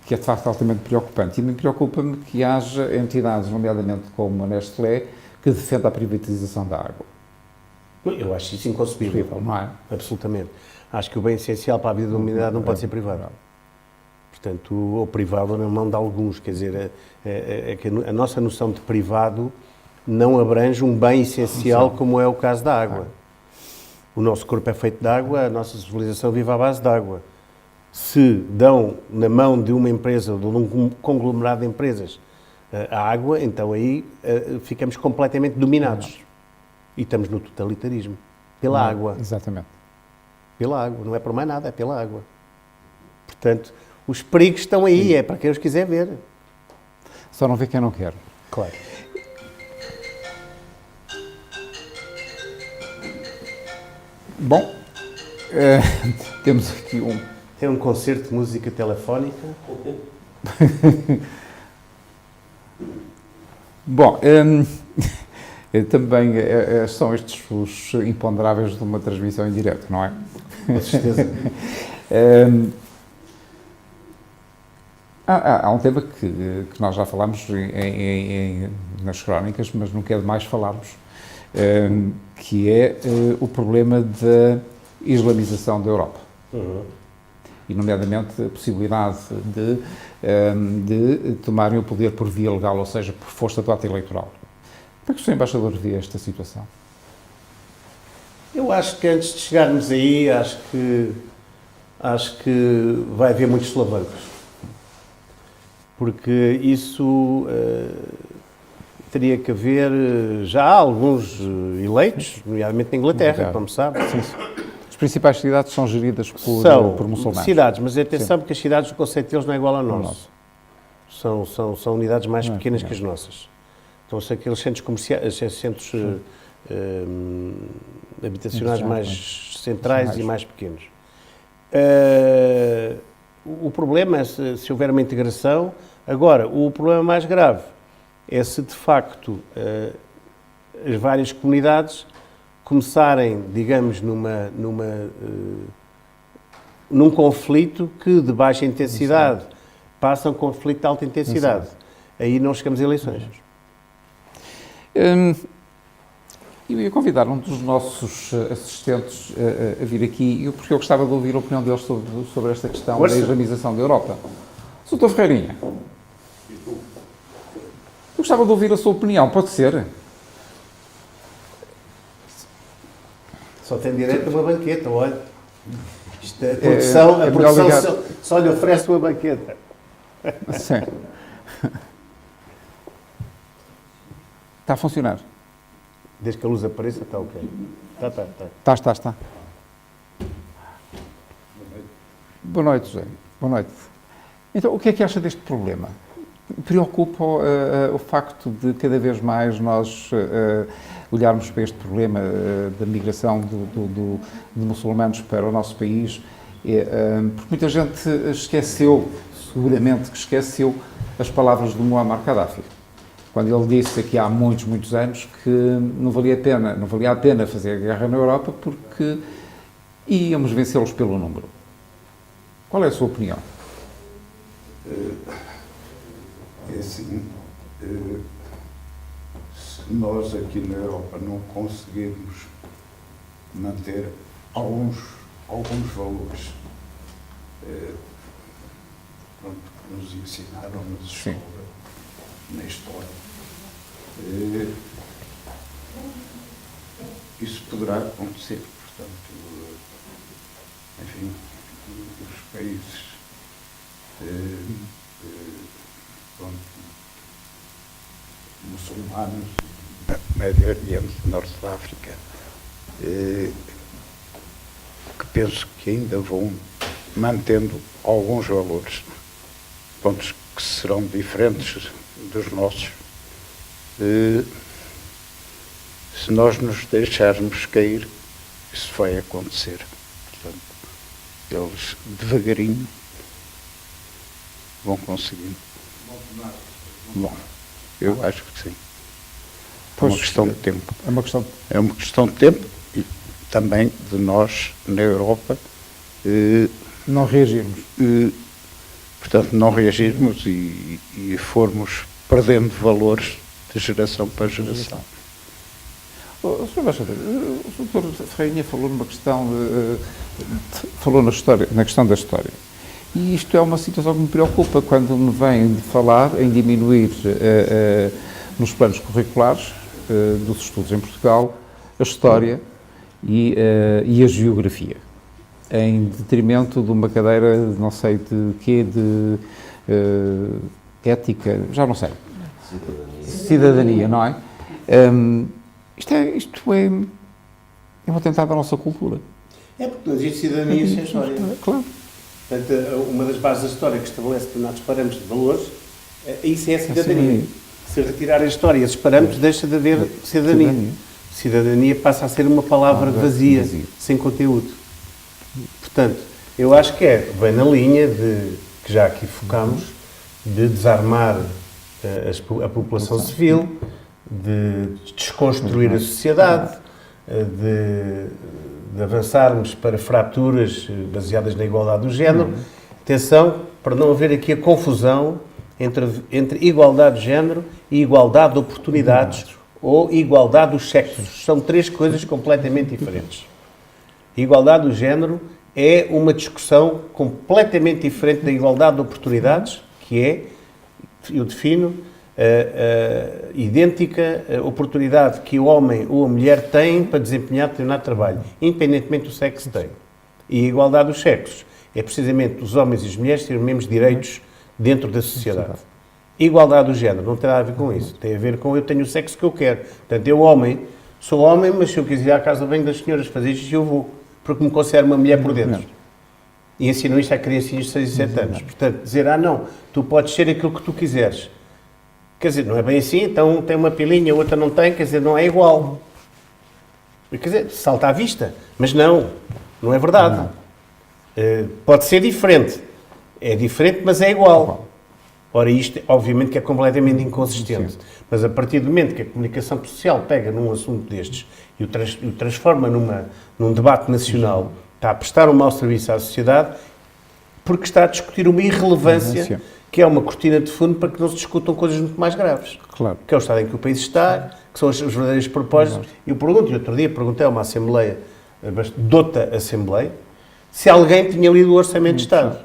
que é de facto altamente preocupante e me preocupa-me que haja entidades, nomeadamente como a Nestlé, que defenda a privatização da água. Eu acho isso inconcebível. Não é? Absolutamente. Acho que o bem essencial para a vida da humanidade não pode ser privado. Portanto, ou privado na mão de alguns. Quer dizer, a nossa noção de privado não abrange um bem essencial como é o caso da água. O nosso corpo é feito de água, a nossa civilização vive à base de água. Se dão na mão de uma empresa ou de um conglomerado de empresas a água, então aí ficamos completamente dominados. E estamos no totalitarismo. Pela água. Exatamente. Pela água. Não é por mais nada, é pela água. Portanto, os perigos estão aí, é para quem os quiser ver. Só não vê quem não quer. Claro. Bom, temos aqui Tem um concerto de música telefónica. Bom, também são estes os imponderáveis de uma transmissão em direto, não é? Com certeza. Há um tema que nós já falámos nas crónicas, mas não quer demais falarmos, que é o problema da islamização da Europa. E, nomeadamente, a possibilidade de tomarem o poder por via legal, ou seja, por força do ato eleitoral. Como é que o Sr. Embaixador vê esta situação? Eu acho que antes de chegarmos aí, acho que vai haver muitos solavancos. Porque isso teria que haver, já há alguns eleitos, nomeadamente na Inglaterra, como sabe. Sim. As principais cidades são geridas por muçulmanos. Cidades, mas atenção, porque as cidades, o conceito deles não é igual ao nosso. São unidades mais pequenas que as nossas. Então, são aqueles centros comerciais, centros habitacionais mais centrais e mais pequenos. O problema é se houver uma integração. Agora, o problema mais grave é se, de facto, as várias comunidades começarem, digamos, num conflito que, de baixa intensidade, passa a um conflito de alta intensidade. Aí não chegamos a eleições. Eu ia convidar um dos nossos assistentes a vir aqui, porque eu gostava de ouvir a opinião deles sobre esta questão da islamização da Europa. Sr. Ferreirinha, eu gostava de ouvir a sua opinião, pode ser? Só tem direito a uma banqueta, olha. A produção só lhe oferece uma banqueta. Sim. Está a funcionar? Desde que a luz apareça, está ok. Está. Boa noite, José. Boa noite. Então, o que é que acha deste problema? Preocupa o facto de cada vez mais nós olharmos para este problema da migração de muçulmanos para o nosso país, porque muita gente seguramente que esqueceu as palavras do Muammar Gaddafi, quando ele disse aqui há muitos anos que não valia a pena fazer guerra na Europa porque íamos vencê-los pelo número. Qual é a sua opinião? É assim, se nós aqui na Europa não conseguirmos manter alguns valores que nos ensinaram na história, isso poderá acontecer. Portanto, enfim, os países muçulmanos, Médio Oriente, Norte da África, que penso que ainda vão mantendo alguns valores, pontos que serão diferentes dos nossos. Se nós nos deixarmos cair, isso vai acontecer. Portanto, eles devagarinho vão conseguindo. Bom, eu acho que sim. É uma questão de tempo. É uma questão de tempo e também de nós, na Europa, Não reagirmos. Portanto, não reagirmos e formos perdendo valores de geração para geração. Sr. Embaixador, o Dr. Ferreirinha falou numa questão, falou na questão da história. E isto é uma situação que me preocupa quando me vem de falar em diminuir nos planos curriculares dos estudos em Portugal a história e a geografia, em detrimento de uma cadeira, não sei de quê, de ética, já não sei. Cidadania, não é? Isto é um atentado à nossa cultura. É porque não existe cidadania sem história. Claro. Portanto, uma das bases da história que estabelece determinados parâmetros de valores, isso é a cidadania. Se retirar a história e esses parâmetros, deixa de haver cidadania. Cidadania passa a ser uma palavra vazia, sem conteúdo. Portanto, eu acho que vem na linha de, que já aqui focámos, de desarmar a população civil, de desconstruir a sociedade, de avançarmos para fraturas baseadas na igualdade do género. Atenção, para não haver aqui a confusão entre igualdade de género e igualdade de oportunidades ou igualdade dos sexos. São três coisas completamente diferentes. Igualdade do género é uma discussão completamente diferente da igualdade de oportunidades, que é, eu defino, a idêntica oportunidade que o homem ou a mulher têm para desempenhar determinado trabalho, independentemente do sexo que tem. E a igualdade dos sexos é precisamente os homens e as mulheres terem os mesmos direitos dentro da sociedade. Igualdade do género não tem nada a ver com isso. Tem a ver com eu tenho o sexo que eu quero. Portanto, eu sou homem, mas se eu quiser ir à casa bem das senhoras fazer isto, eu vou. Porque me considero uma mulher por dentro. E ensinam isto a criancinhas de 6 e 7 anos. Portanto, dizer, não, tu podes ser aquilo que tu quiseres. Quer dizer, não é bem assim, então tem uma pilinha, outra não tem, quer dizer, não é igual. Quer dizer, salta à vista. Mas não é verdade. Pode ser diferente. É diferente, mas é igual. Ora, isto, obviamente, que é completamente inconsistente. Mas a partir do momento que a comunicação social pega num assunto destes e o transforma num debate nacional, está a prestar um mau serviço à sociedade, porque está a discutir uma irrelevância, que é uma cortina de fundo para que não se discutam coisas muito mais graves. Claro. Que é o estado em que o país está, que são os verdadeiros propósitos. E eu pergunto, e outro dia perguntei a uma Assembleia, dota Assembleia, se alguém tinha lido o Orçamento de Estado.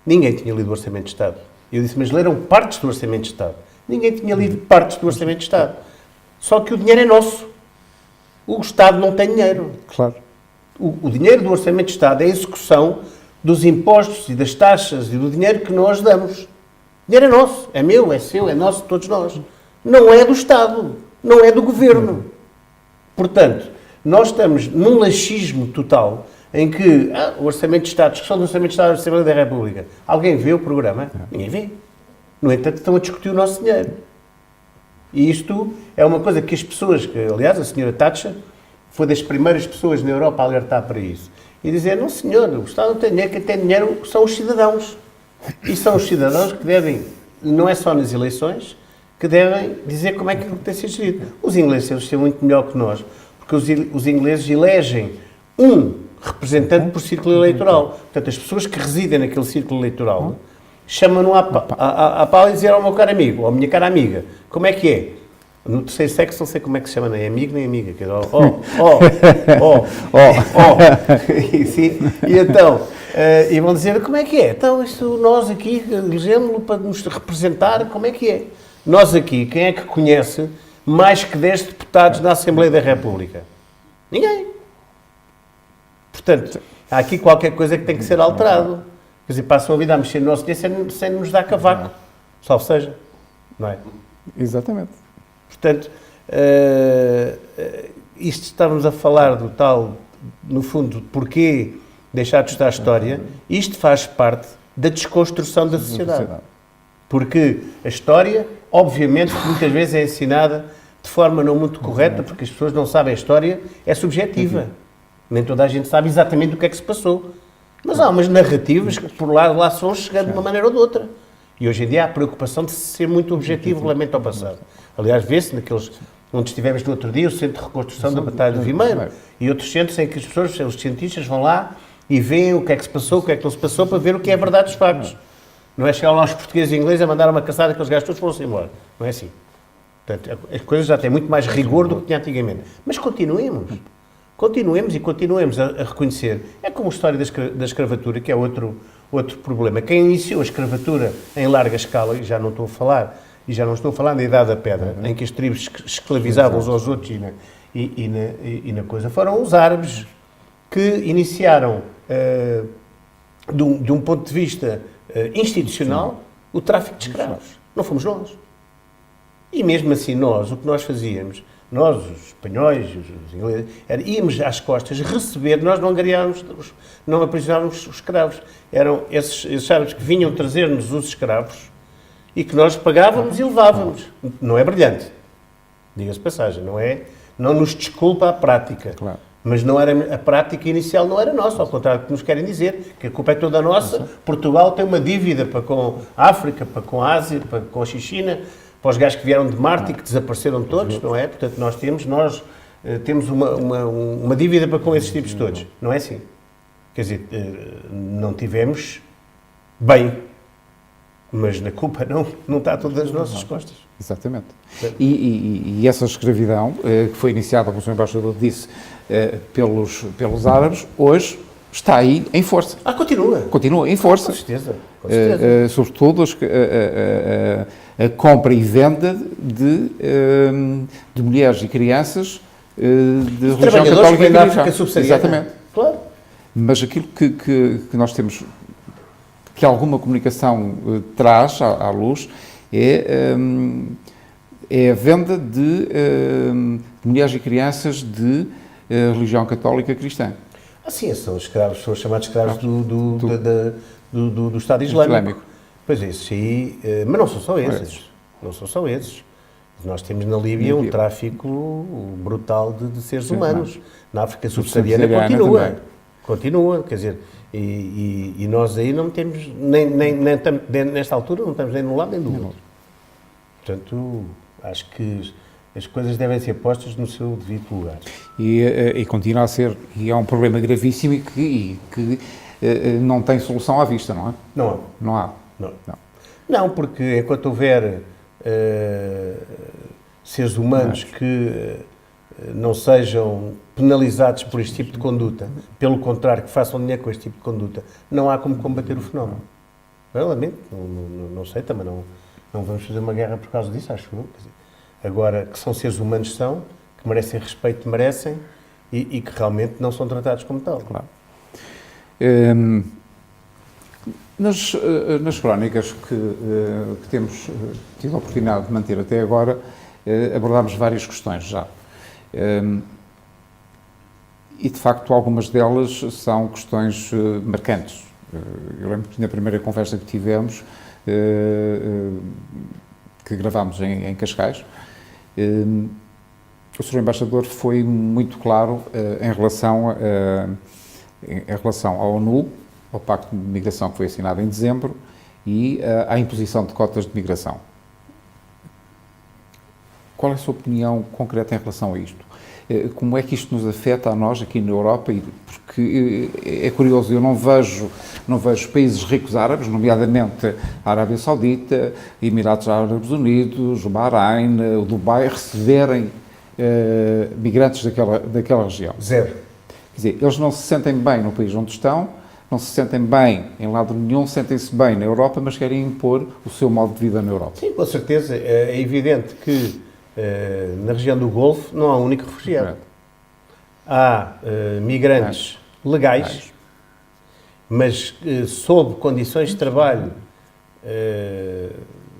Ninguém tinha lido o Orçamento de Estado. Eu disse, mas leram partes do Orçamento de Estado. Ninguém tinha lido partes do Orçamento de Estado. Só que o dinheiro é nosso. O Estado não tem dinheiro. Claro. O dinheiro do Orçamento de Estado é a execução dos impostos e das taxas e do dinheiro que nós damos. O dinheiro é nosso. É meu, é seu, é nosso, de todos nós. Não é do Estado. Não é do Governo. Portanto, nós estamos num laxismo total em que o Orçamento de Estado, discussão do Orçamento de Estado da Assembleia da República. Alguém vê o programa? Ninguém vê. No entanto, estão a discutir o nosso dinheiro. E isto é uma coisa que as pessoas, aliás, a senhora Thatcher foi das primeiras pessoas na Europa a alertar para isso. E dizer, não senhor, o Estado não tem dinheiro, quem tem dinheiro são os cidadãos. E são os cidadãos que devem, não é só nas eleições, que devem dizer como é que tem sido gerido. Os ingleses são muito melhor que nós, porque os ingleses elegem um representante por círculo eleitoral. Portanto, as pessoas que residem naquele círculo eleitoral chamam-no à pala e dizem ao meu caro amigo, ou à minha cara amiga, como é que é? No terceiro sexo não sei como é que se chama, nem amigo nem amiga. E então, e vão dizer como é que é? Então, nós aqui elegemos-lo para nos representar, como é que é? Nós aqui, quem é que conhece mais que 10 deputados na Assembleia da República? Ninguém. Portanto, há aqui qualquer coisa que tem que ser alterado. Quer dizer, passam a vida a mexer no nosso dinheiro sem nos dar cavaco. Salve seja. Não é? Exatamente. Portanto, isto estávamos a falar do tal, no fundo, porquê deixar de estudar História. Isto faz parte da desconstrução da sociedade. Porque a História, obviamente, muitas vezes é ensinada de forma não muito correta, porque as pessoas não sabem a História, é subjetiva. Nem toda a gente sabe exatamente o que é que se passou. Mas há umas narrativas que por lá se vão chegando de uma maneira ou de outra. E hoje em dia há a preocupação de ser muito objetivo relativamente ao passado. Aliás, vê-se naqueles onde estivemos no outro dia, o Centro de Reconstrução da Batalha do Vimeiro, e outros centros em que as pessoas, os cientistas, vão lá e veem o que é que se passou, o que é que não se passou, para ver o que é verdade dos factos. Não é chegar lá os portugueses e ingleses a mandar uma caçada, aqueles gajos todos foram-se embora. Não é assim. Portanto, as coisas já têm muito mais rigor do que tinha antigamente. Mas continuemos a reconhecer. É como a história da escravatura, que é outro problema. Quem iniciou a escravatura em larga escala, e já não estou a falar da Idade da Pedra, em que as tribos escravizavam uns aos outros e na coisa, foram os árabes que iniciaram, de um ponto de vista institucional, o tráfico de escravos. Não fomos nós. E mesmo assim o que nós fazíamos, nós, os espanhóis, os ingleses, íamos às costas receber, nós não angariávamos, não aprisionávamos os escravos. Eram esses árabes que vinham trazer-nos os escravos e que nós pagávamos e levávamos. Não é brilhante, diga-se de passagem, não nos desculpa a prática. Claro. Mas a prática inicial não era nossa, ao contrário do que nos querem dizer, que a culpa é toda nossa. Portugal tem uma dívida para com a África, para com a Ásia, para com a China, para os gajos que vieram de Marte e que desapareceram todos, não é? Portanto, nós temos uma dívida para com esses tipos todos. Não é assim. Quer dizer, não tivemos bem, mas na culpa não está todas as nossas costas. Exatamente. E essa escravidão, que foi iniciada, como o Sr. Embaixador disse, pelos árabes, hoje está aí em força. Continua. Continua em força. Com certeza. Sobretudo a compra e venda de mulheres e crianças de religião católica da África subsaariana. Exatamente. Claro. Mas aquilo que nós temos, que alguma comunicação traz à luz, é a venda de mulheres e crianças de religião católica cristã. Sim, são os chamados escravos do Estado Islâmico. Pois é, isso aí, mas não são só esses. Não são só esses. Nós temos na Líbia um tráfico brutal de seres humanos. Na África subsaariana continua, quer dizer, e nós aí não temos, nesta altura, não estamos nem de um lado nem do outro. Portanto, acho que as coisas devem ser postas no seu devido lugar. E continua a ser, e é um problema gravíssimo e que não tem solução à vista, não é? Não há. Não. Não, porque enquanto houver seres humanos que não sejam penalizados por este tipo de conduta, pelo contrário, que façam dinheiro com este tipo de conduta, não há como combater o fenómeno. Eu lamento, não sei, também não vamos fazer uma guerra por causa disso, acho eu. Agora, que são seres humanos, que merecem respeito, merecem, e que realmente não são tratados como tal. Claro. Nas crónicas que temos tido a oportunidade de manter até agora, abordámos várias questões já. E, de facto, algumas delas são questões marcantes. Eu lembro que na primeira conversa que tivemos, que gravámos em Cascais, o Sr. Embaixador foi muito claro em relação à ONU, ao Pacto de Migração que foi assinado em dezembro e à imposição de cotas de migração. Qual é a sua opinião concreta em relação a isto? Como é que isto nos afeta a nós aqui na Europa? Porque é curioso, eu não vejo países ricos árabes, nomeadamente a Arábia Saudita, Emirados Árabes Unidos, o Bahrein, o Dubai, receberem migrantes daquela região. Zero. Quer dizer, eles não se sentem bem no país onde estão, não se sentem bem em lado nenhum, sentem-se bem na Europa, mas querem impor o seu modo de vida na Europa. Sim, com certeza. É evidente que na região do Golfo não há um único refugiado. Há migrantes legais, mas sob condições de trabalho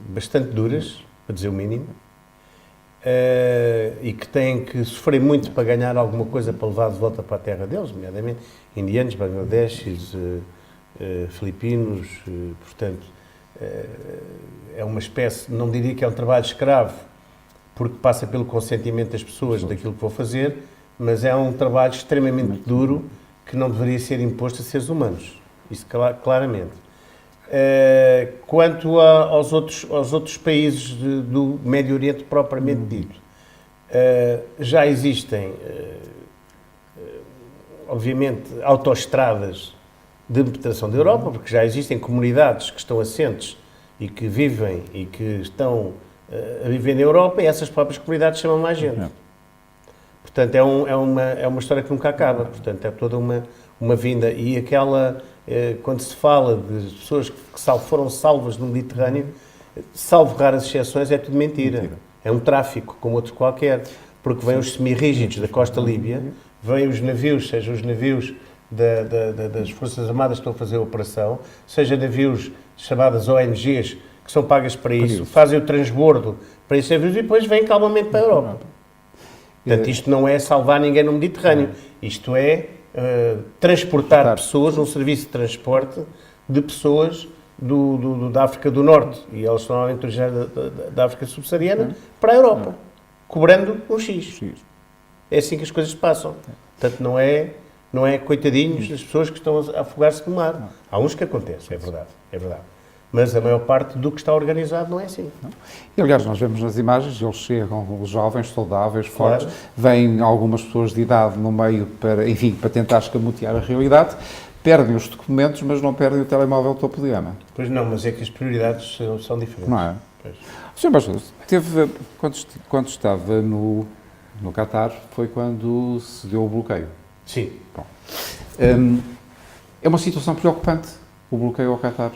bastante duras, para dizer o mínimo, e que têm que sofrer muito para ganhar alguma coisa para levar de volta para a terra deles, nomeadamente indianos, bangladeshis, filipinos, portanto, é uma espécie, não diria que é um trabalho escravo, porque passa pelo consentimento das pessoas daquilo que vou fazer, mas é um trabalho extremamente duro que não deveria ser imposto a seres humanos. Isso claramente. Quanto aos outros países do Médio Oriente propriamente dito, já existem, obviamente, autoestradas de penetração da Europa, porque já existem comunidades que estão assentes e que vivem e que estão a viver na Europa, e essas próprias comunidades chamam mais gente. Portanto, é uma história que nunca acaba. Portanto, é toda uma vinda. E aquela, quando se fala de pessoas que foram salvas no Mediterrâneo, salvo raras exceções, é tudo mentira. É um tráfico, como outro qualquer. Porque vêm os semi-rígidos da costa líbia, vêm os navios, seja os navios das Forças Armadas que estão a fazer a operação, seja navios chamadas ONGs, que são pagas para isso, fazem o transbordo para esses navios e depois vêm calmamente para a Europa. Portanto, isto não é salvar ninguém no Mediterrâneo, isto é transportar pessoas, um serviço de transporte de pessoas da África do Norte, e eles são normalmente originários da África subsaariana, para a Europa, cobrando um X. É assim que as coisas se passam. Portanto, não é coitadinhos das pessoas que estão a afogar-se no mar. Há uns que acontece, é verdade. Mas a maior parte do que está organizado não é assim. E, aliás, nós vemos nas imagens, eles chegam, os jovens, saudáveis, fortes, vêm algumas pessoas de idade no meio para tentar escamotear a realidade, perdem os documentos, mas não perdem o telemóvel topo de gama. Pois não, mas é que as prioridades são diferentes. Não é? Pois. Sr. Embaixador, quando estava no Qatar, foi quando se deu o bloqueio. Sim. Bom, é uma situação preocupante, o bloqueio ao Qatar.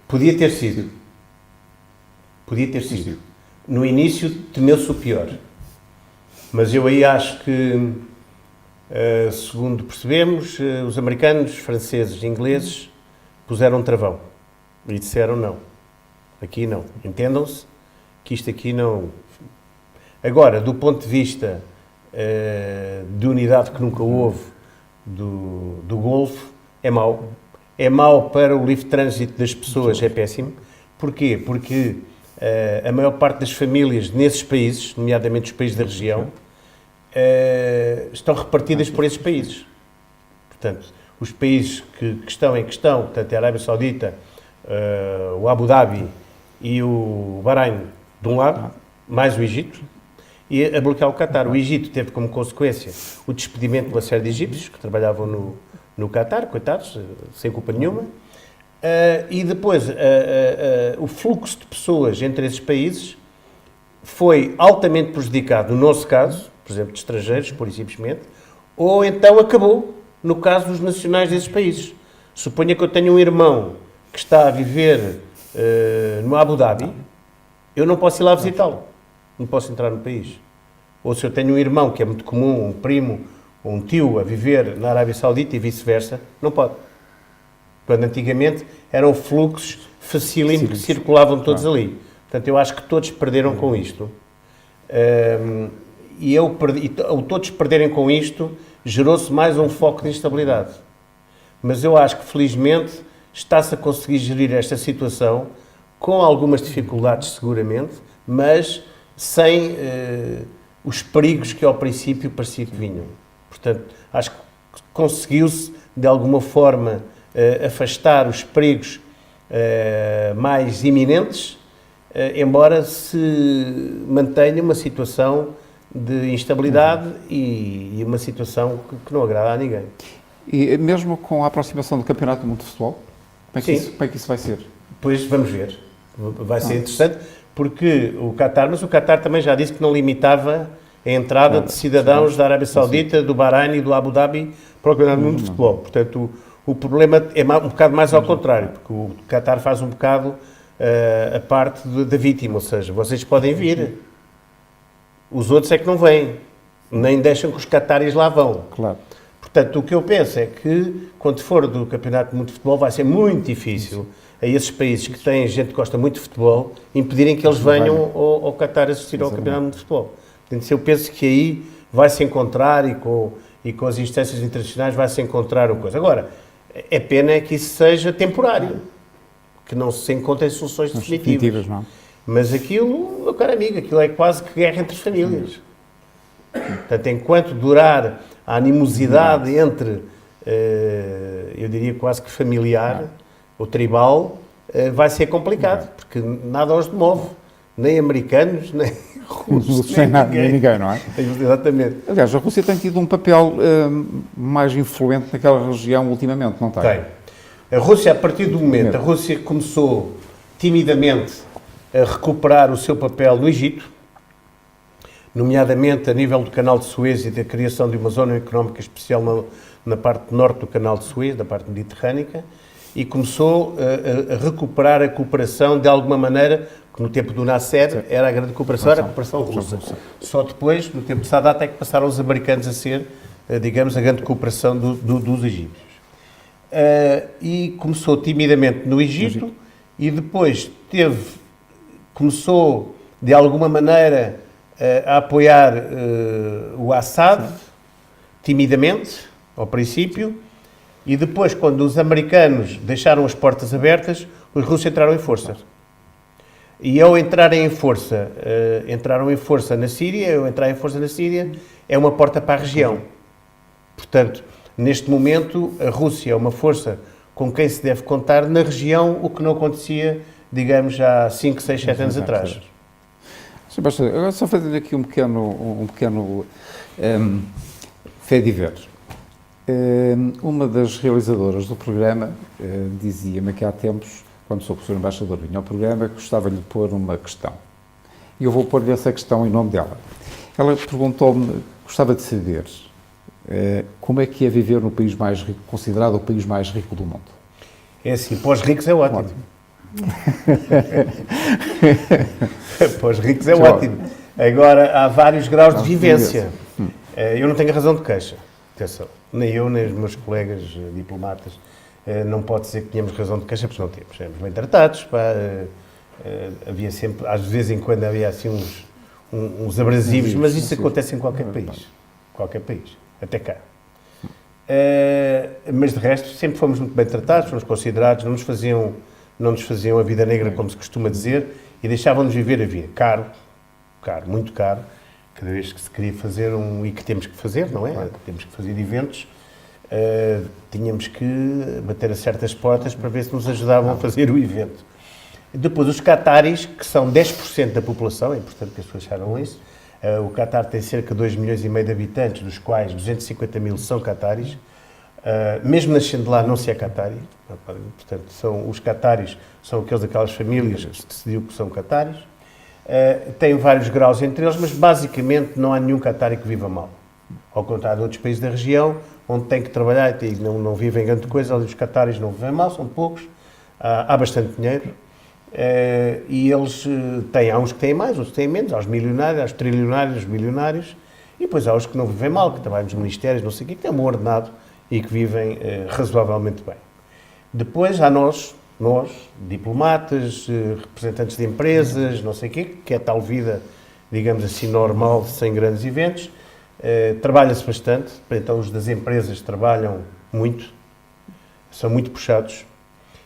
Podia ter sido. No início temeu-se o pior. Mas eu aí acho que, segundo percebemos, os americanos, franceses e ingleses puseram um travão e disseram não. Aqui não. Entendam-se que isto aqui não... Agora, do ponto de vista de unidade que nunca houve do Golfo, é mau. É mau para o livre trânsito das pessoas, é péssimo. Porquê? Porque a maior parte das famílias nesses países, nomeadamente os países da região, estão repartidas por esses países. Portanto, os países que estão em questão, portanto, a Arábia Saudita, o Abu Dhabi e o Bahrein, de um lado, mais o Egito, e a bloquear o Qatar. O Egito teve como consequência o despedimento de uma série de egípcios que trabalhavam no Qatar, coitados, sem culpa nenhuma, e depois o fluxo de pessoas entre esses países foi altamente prejudicado, no nosso caso, por exemplo, de estrangeiros, pura e simplesmente, ou então acabou no caso dos nacionais desses países. Suponha que eu tenho um irmão que está a viver no Abu Dhabi, eu não posso ir lá visitá-lo, não posso entrar no país. Ou se eu tenho um irmão, que é muito comum, um primo ou um tio a viver na Arábia Saudita e vice-versa, não pode. Quando antigamente eram fluxos facílimos que circulavam todos ali. Portanto, eu acho que todos perderam com isto. Ao todos perderem com isto, gerou-se mais um foco de instabilidade. Mas eu acho que, felizmente, está-se a conseguir gerir esta situação com algumas dificuldades, seguramente, mas sem os perigos que, ao princípio, parecia que vinham. Portanto, acho que conseguiu-se, de alguma forma, afastar os perigos mais iminentes, embora se mantenha uma situação de instabilidade e uma situação que não agrada a ninguém. E mesmo com a aproximação do Campeonato do Mundo de Futebol, como é que isso vai ser? Pois vamos ver. Vai ser interessante, porque o Qatar também já disse que não limitava a entrada de cidadãos da Arábia Saudita, do Bahrein e do Abu Dhabi para o Campeonato do Mundo de Futebol. Portanto, o problema é um bocado mais ao contrário, porque o Qatar faz um bocado a parte da vítima, ou seja, vocês podem vir, os outros é que não vêm, nem deixam que os qataris lá vão. Claro. Portanto, o que eu penso é que, quando for do Campeonato do Mundo de Futebol, vai ser muito difícil a esses países que têm gente que gosta muito de futebol, impedirem que eles venham ao Qatar assistir ao Campeonato do Mundo de Futebol. Portanto, eu penso que aí vai-se encontrar, e com as instâncias internacionais vai-se encontrar uma coisa. Agora, é pena que isso seja temporário, que não se encontrem soluções definitivas. Não. Mas aquilo, meu caro amigo, aquilo é quase que guerra entre famílias. Portanto, enquanto durar a animosidade entre, eu diria quase que familiar, ou tribal, vai ser complicado, porque nada os demove. nem americanos, nem russos, nem ninguém, não é? Exatamente. Aliás, a Rússia tem tido um papel mais influente naquela região ultimamente, não tem? Tem. A Rússia, a partir do momento, a Rússia começou timidamente a recuperar o seu papel no Egito, nomeadamente a nível do Canal de Suez e da criação de uma zona económica especial na parte norte do Canal de Suez, da parte mediterrânica, e começou a recuperar a cooperação de alguma maneira, que no tempo do Nasser era a grande cooperação, era a cooperação russa. Só depois, no tempo de Sadat, é que passaram os americanos a ser, digamos, a grande cooperação dos egípcios. E começou timidamente no Egito e depois começou, de alguma maneira, a apoiar o Assad, timidamente, ao princípio, e depois, quando os americanos deixaram as portas abertas, os russos entraram em força. E ao entrarem em força, entraram em força na Síria, ao entrar em força na Síria, é uma porta para a região. Portanto, neste momento, a Rússia é uma força com quem se deve contar na região, o que não acontecia, digamos, há 5, 6, 7 anos atrás. Sebastião, agora só fazendo aqui um pequeno fé-diver. Uma das realizadoras do programa dizia-me que há tempos, quando sou professor embaixador, vinha ao programa, gostava-lhe de pôr uma questão. E eu vou pôr-lhe essa questão em nome dela. Ela perguntou-me, gostava de saber, como é que é viver no país mais rico, considerado o país mais rico do mundo? É assim, para os ricos é ótimo. Para os ricos é ótimo. Agora, há vários graus de vivência. Eu não tenho razão de queixa. Atenção. Nem eu, nem os meus colegas diplomatas, não pode dizer que tínhamos razão de queixa, porque não temos. Éramos bem tratados. Havia sempre, às vezes em quando havia assim uns abrasivos, mas isso acontece em qualquer país. Qualquer país. Até cá. Mas de resto, sempre fomos muito bem tratados, fomos considerados, não nos faziam a vida negra, como se costuma dizer, e deixavam-nos viver a vida. Caro, muito caro, cada vez que se queria fazer e que temos que fazer, não é? Claro. Temos que fazer eventos, tínhamos que bater a certas portas para ver se nos ajudavam a fazer o evento. Depois, os cataris, que são 10% da população, é importante que as pessoas saibam isso. O Qatar tem cerca de 2,5 milhões de habitantes, dos quais 250 mil são cataris. Mesmo nascendo lá, não se é catari. Portanto, os cataris são daquelas famílias que se decidiu que são cataris. Tem vários graus entre eles, mas basicamente não há nenhum catari que viva mal. Ao contrário de outros países da região, onde tem que trabalhar e não vivem grande coisa, os cataris não vivem mal, são poucos, há bastante dinheiro. E eles há uns que têm mais, outros que têm menos, há os milionários, há os trilionários, os bilionários, e depois há os que não vivem mal, que trabalham nos ministérios, não sei o quê, que têm um bom ordenado e que vivem razoavelmente bem. Depois há nós, diplomatas, representantes de empresas, não sei o quê, que é tal vida, digamos assim, normal, sem grandes eventos. Trabalha-se bastante, então os das empresas trabalham muito, são muito puxados.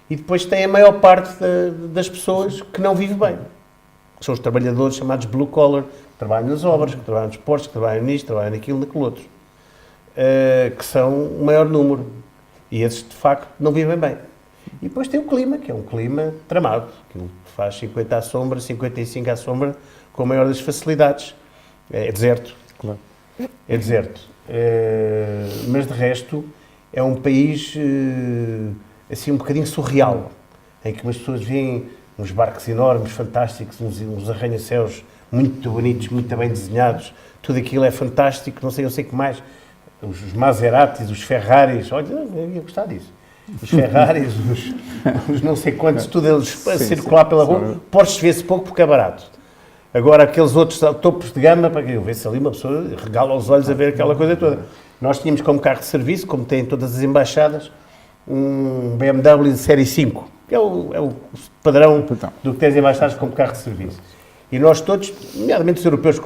E depois tem a maior parte das pessoas que não vive bem. São os trabalhadores chamados blue collar, que trabalham nas obras, que trabalham nos portos, que trabalham nisto, trabalham naquilo, naquilo outro. Que são o maior número. E esses, de facto, não vivem bem. E depois tem o clima, que é um clima tramado. Que faz 50 à sombra, 55 à sombra, com a maior das facilidades. É deserto. Claro. É deserto. Mas, de resto, é um país assim um bocadinho surreal, em que as pessoas veem uns barcos enormes, fantásticos, uns arranha-céus muito bonitos, muito bem desenhados, tudo aquilo é fantástico, não sei o que mais, os Maseratis, os Ferraris, olha, eu ia gostar disso, os Ferraris, os não sei quantos, tudo eles a circular pela rua, Porsche vê-se pouco porque é barato. Agora aqueles outros topos de gama, para que vê-se ali uma pessoa regala os olhos a ver aquela coisa toda. Nós tínhamos como carro de serviço, como têm todas as embaixadas, um BMW de série 5, que é o padrão do que tem as embaixadas como carro de serviço. E nós todos, nomeadamente os europeus, que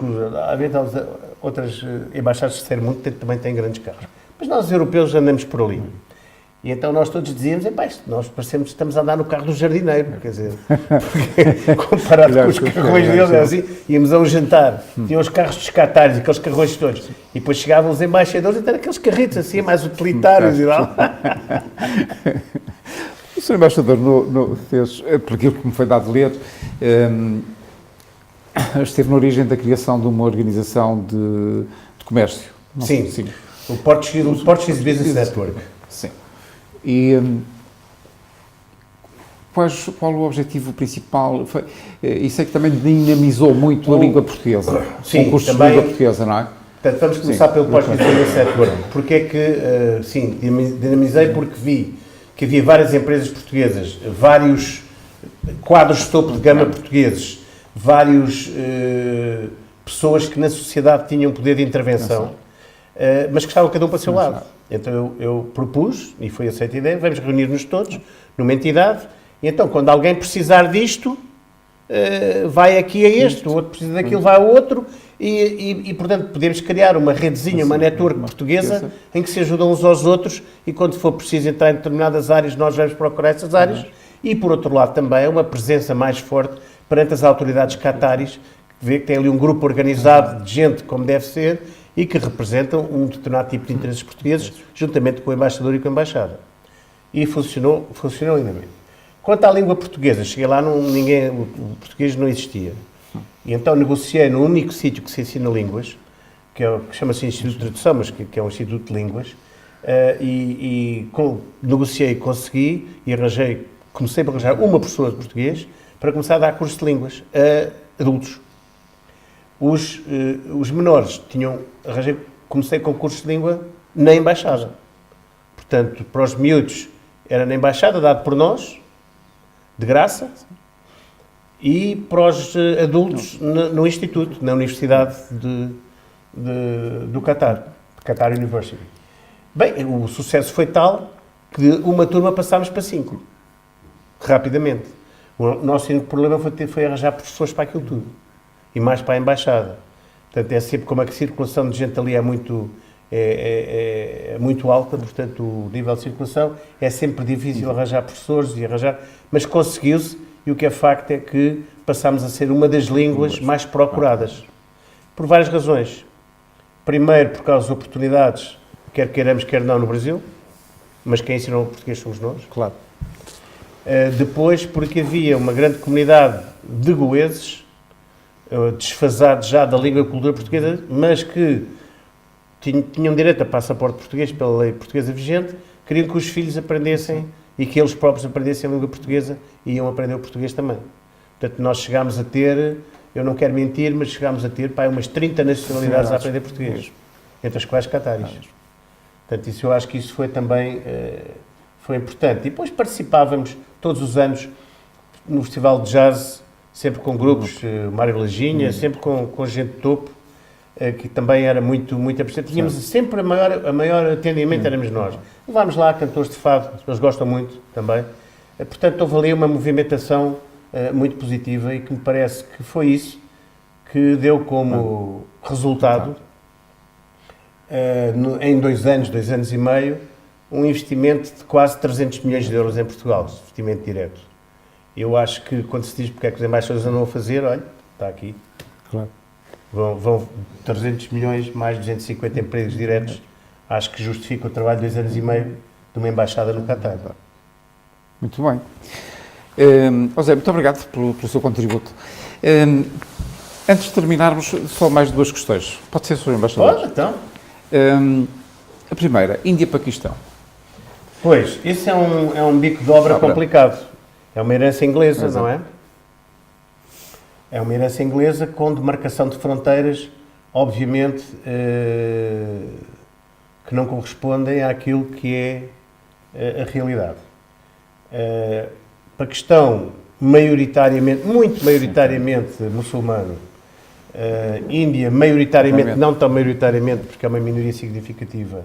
outras embaixadas de terceiro mundo também têm grandes carros. Mas nós, os europeus, andamos por ali. E então nós todos dizíamos, nós parecemos que estamos a andar no carro do jardineiro, quer dizer, porque, comparado com os carrões deles, assim, íamos a um jantar, tinham os carros dos catares, aqueles carrões todos, e depois chegavam os embaixadores e eram aqueles carritos assim, mais utilitários e tal. O Sr. Embaixador fez, por aquilo que me foi dado a ler, esteve na origem da criação de uma organização de comércio. Sim, o Portuguese Business Network. Sim. E qual o objetivo principal? E sei que também dinamizou muito a língua portuguesa. Sim, o curso também, de língua portuguesa, não é? Portanto, vamos começar pelo Portuguese Business Network. Porque é que, sim, dinamizei porque vi que havia várias empresas portuguesas, vários quadros de topo de gama portugueses, várias pessoas que na sociedade tinham poder de intervenção, mas que estavam cada um para o seu lado. Então eu propus, e foi aceita a ideia, vamos reunir-nos todos numa entidade, e então quando alguém precisar disto, vai aqui a este, o outro precisa daquilo, vai ao outro, e portanto podemos criar uma redezinha, uma network portuguesa, em que se ajudam uns aos outros, e quando for preciso entrar em determinadas áreas, nós vamos procurar essas áreas, e por outro lado também uma presença mais forte perante as autoridades cataris, que vê que tem ali um grupo organizado de gente como deve ser, e que representam um determinado tipo de interesses portugueses, juntamente com o embaixador e com a embaixada. E funcionou lindamente. Quanto à língua portuguesa, cheguei lá, o português não existia. E então negociei no único sítio que se ensina línguas, que chama-se Instituto de Tradução, mas que é um Instituto de Línguas, negociei, consegui, e comecei a arranjar uma professora de português para começar a dar curso de línguas a adultos. Os menores comecei com curso de língua na embaixada. Portanto, para os miúdos era na embaixada, dado por nós, de graça, e para os adultos no instituto, na Universidade do Qatar, Qatar University. Bem, o sucesso foi tal que de uma turma passámos para 5, rapidamente. O nosso único problema foi arranjar professores para aquilo tudo. E mais para a embaixada. Portanto, é sempre como a circulação de gente ali é muito alta, portanto, o nível de circulação é sempre difícil arranjar professores mas conseguiu-se, e o que é facto é que passámos a ser uma das línguas mais procuradas. Por várias razões. Primeiro, por causa das oportunidades, quer queiramos, quer não, no Brasil, mas quem ensina o português somos nós. Claro. Depois, porque havia uma grande comunidade de goeses, desfasados já da língua e cultura portuguesa, mas que tinham direito a passaporte português pela lei portuguesa vigente, queriam que os filhos aprendessem e que eles próprios aprendessem a língua portuguesa e iam aprender o português também. Portanto, nós chegámos a ter, eu não quero mentir, mas chegámos a ter umas 30 nacionalidades a aprender português, entre as quais cataris. Portanto, eu acho que isso foi também foi importante. E depois participávamos todos os anos no Festival de Jazz, sempre com grupos, Mário Laginha, sempre com gente de topo, que também era muito apreciado. Tínhamos sempre a maior atendimento, éramos nós. Levámos lá cantores de fado, eles gostam muito também. Portanto, houve ali uma movimentação muito positiva e que me parece que foi isso que deu como resultado, em 2 anos e meio, um investimento de quase 300 milhões de euros em Portugal, investimento direto. Eu acho que quando se diz porque é que os embaixadores andam a fazer, olha, está aqui. Claro. Vão 300 milhões, mais 250 empregos diretos, acho que justifica o trabalho de 2 anos e meio de uma embaixada no Qatar. Muito bem. José, muito obrigado pelo seu contributo. Antes de terminarmos, só mais 2 questões. Pode ser, Sr. Embaixador? Pode, então. A primeira, Índia-Paquistão. Pois, esse é um bico de obra complicado. É uma herança inglesa, não é? É uma herança inglesa com demarcação de fronteiras, obviamente, que não correspondem àquilo que é a realidade. Paquistão, muito maioritariamente muçulmano. Índia, maioritariamente, não tão maioritariamente, porque é uma minoria significativa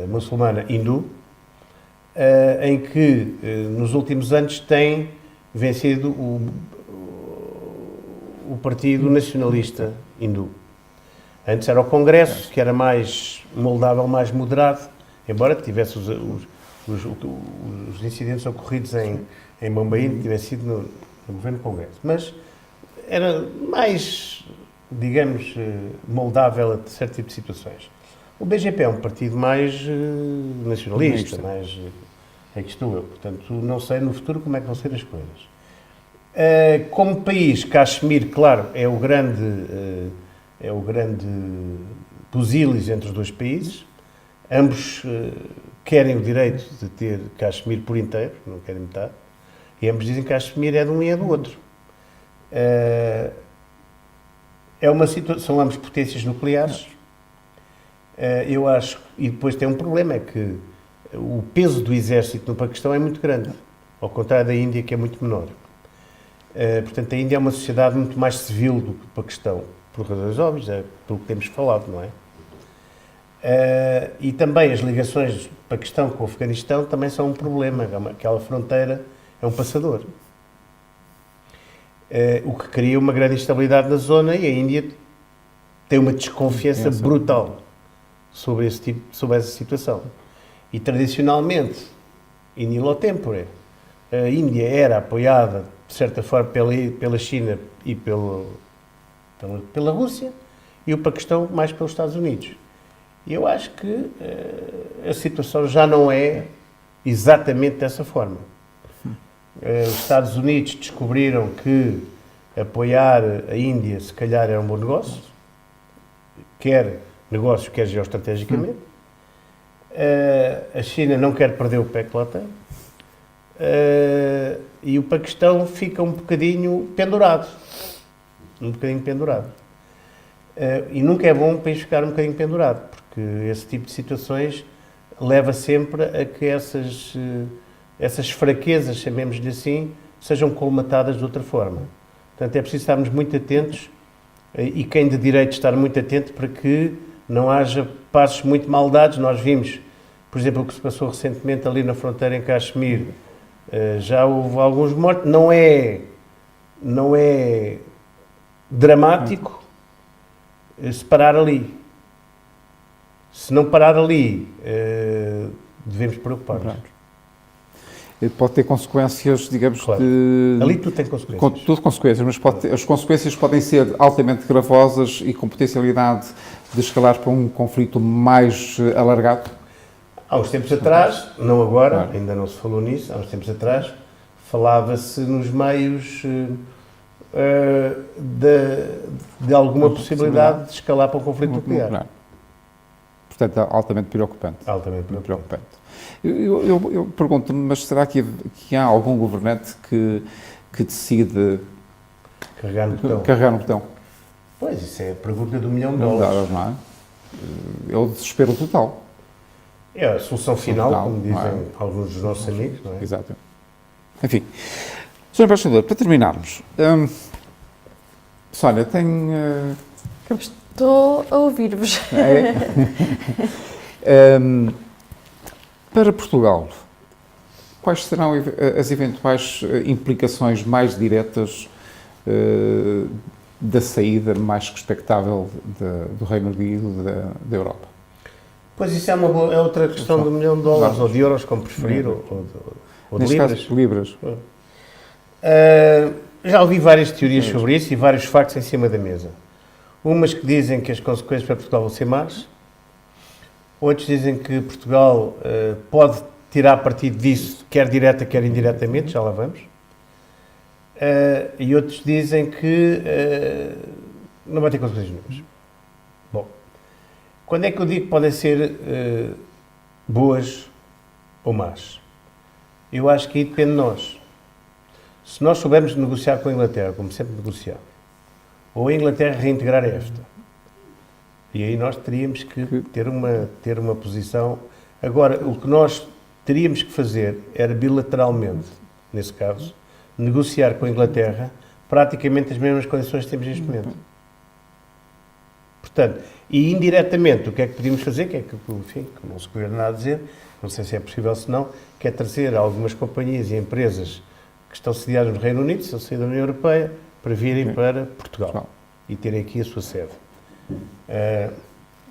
muçulmana, hindu, em que nos últimos anos tem vencido o Partido Nacionalista Hindu. Antes era o Congresso, que era mais moldável, mais moderado, embora tivesse os incidentes ocorridos em Bombaim, tivesse sido no governo Congresso. Mas era mais, digamos, moldável a certo tipo de situações. O BGP é um partido mais nacionalista, mais... É que estou eu. Portanto, não sei no futuro como é que vão ser as coisas. Como país, Caxemir, claro, é o grande pusílis entre os dois países. Ambos querem o direito de ter Caxemir por inteiro, não querem metade. E ambos dizem que Caxemir é de um e é do outro. É uma situação, são ambos potências nucleares. Eu acho, e depois tem um problema, é que o peso do exército no Paquistão é muito grande, ao contrário da Índia, que é muito menor. Portanto, a Índia é uma sociedade muito mais civil do que o Paquistão, por razões óbvias, pelo que temos falado, não é? E também as ligações do Paquistão com o Afeganistão também são um problema. Aquela fronteira é um passador. O que cria uma grande instabilidade na zona, e a Índia tem uma desconfiança brutal sobre essa situação. E tradicionalmente, in illo tempore, a Índia era apoiada, de certa forma, pela China e pela Rússia, e o Paquistão mais pelos Estados Unidos. E eu acho que a situação já não é exatamente dessa forma. Os Estados Unidos descobriram que apoiar a Índia, se calhar, era um bom negócio, quer negócio, quer geoestrategicamente. A China não quer perder o pé que lá tem. E o Paquistão fica um bocadinho pendurado. E nunca é bom o país ficar um bocadinho pendurado, porque esse tipo de situações leva sempre a que essas fraquezas, chamemos-lhe assim, sejam colmatadas de outra forma. Portanto, é preciso estarmos muito atentos, e quem de direito estar muito atento para que não haja passos muito mal dados. Nós vimos, por exemplo, o que se passou recentemente ali na fronteira em Caxemir. Já houve alguns mortos. Não é dramático se parar ali. Se não parar ali, devemos preocupar-nos. Pode ter consequências, digamos, claro. Ali tudo tem consequências. Tudo consequências, mas as consequências podem ser altamente gravosas e com potencialidade de escalar para um conflito mais alargado. Há uns tempos atrás, não agora, ainda não se falou nisso, há uns tempos atrás, falava-se nos meios de alguma possibilidade de escalar para um conflito nuclear. Portanto, altamente preocupante. Altamente preocupante. Eu pergunto-me, mas será que há algum governante que decide carregar no botão? Pois, isso é a pergunta do $1 milhão. Não é? É o desespero total. É a solução final, como dizem alguns dos nossos amigos, não é? Exato. Enfim, Sr. Embaixador, para terminarmos, Sónia, tem... Estou a ouvir-vos. Para Portugal, quais serão as eventuais implicações mais diretas da saída mais que expectável do Reino Unido da Europa? Pois isso é outra questão do $1 milhão, ou de euros, como preferir, ou de libras. Caso, libras. Já ouvi várias teorias sobre isso e vários factos em cima da mesa. Umas que dizem que as consequências para Portugal vão ser más, outros dizem que Portugal pode tirar partido disso, quer direta, quer indiretamente, já lá vamos. E outros dizem que não vai ter consequências nenhumas. Bom, quando é que eu digo que podem ser boas ou más? Eu acho que aí depende de nós. Se nós soubermos negociar com a Inglaterra, como sempre negociar, ou a Inglaterra reintegrar a EFTA, e aí nós teríamos que ter uma posição. Agora, o que nós teríamos que fazer era bilateralmente, nesse caso, negociar com a Inglaterra praticamente as mesmas condições que temos neste momento. Portanto, e indiretamente, o que é que podíamos fazer, que enfim, que não se cuida nada a dizer, não sei se é possível se não, que é trazer algumas companhias e empresas que estão sediadas no Reino Unido, se estão sediadas na União Europeia, para virem para Portugal e terem aqui a sua sede.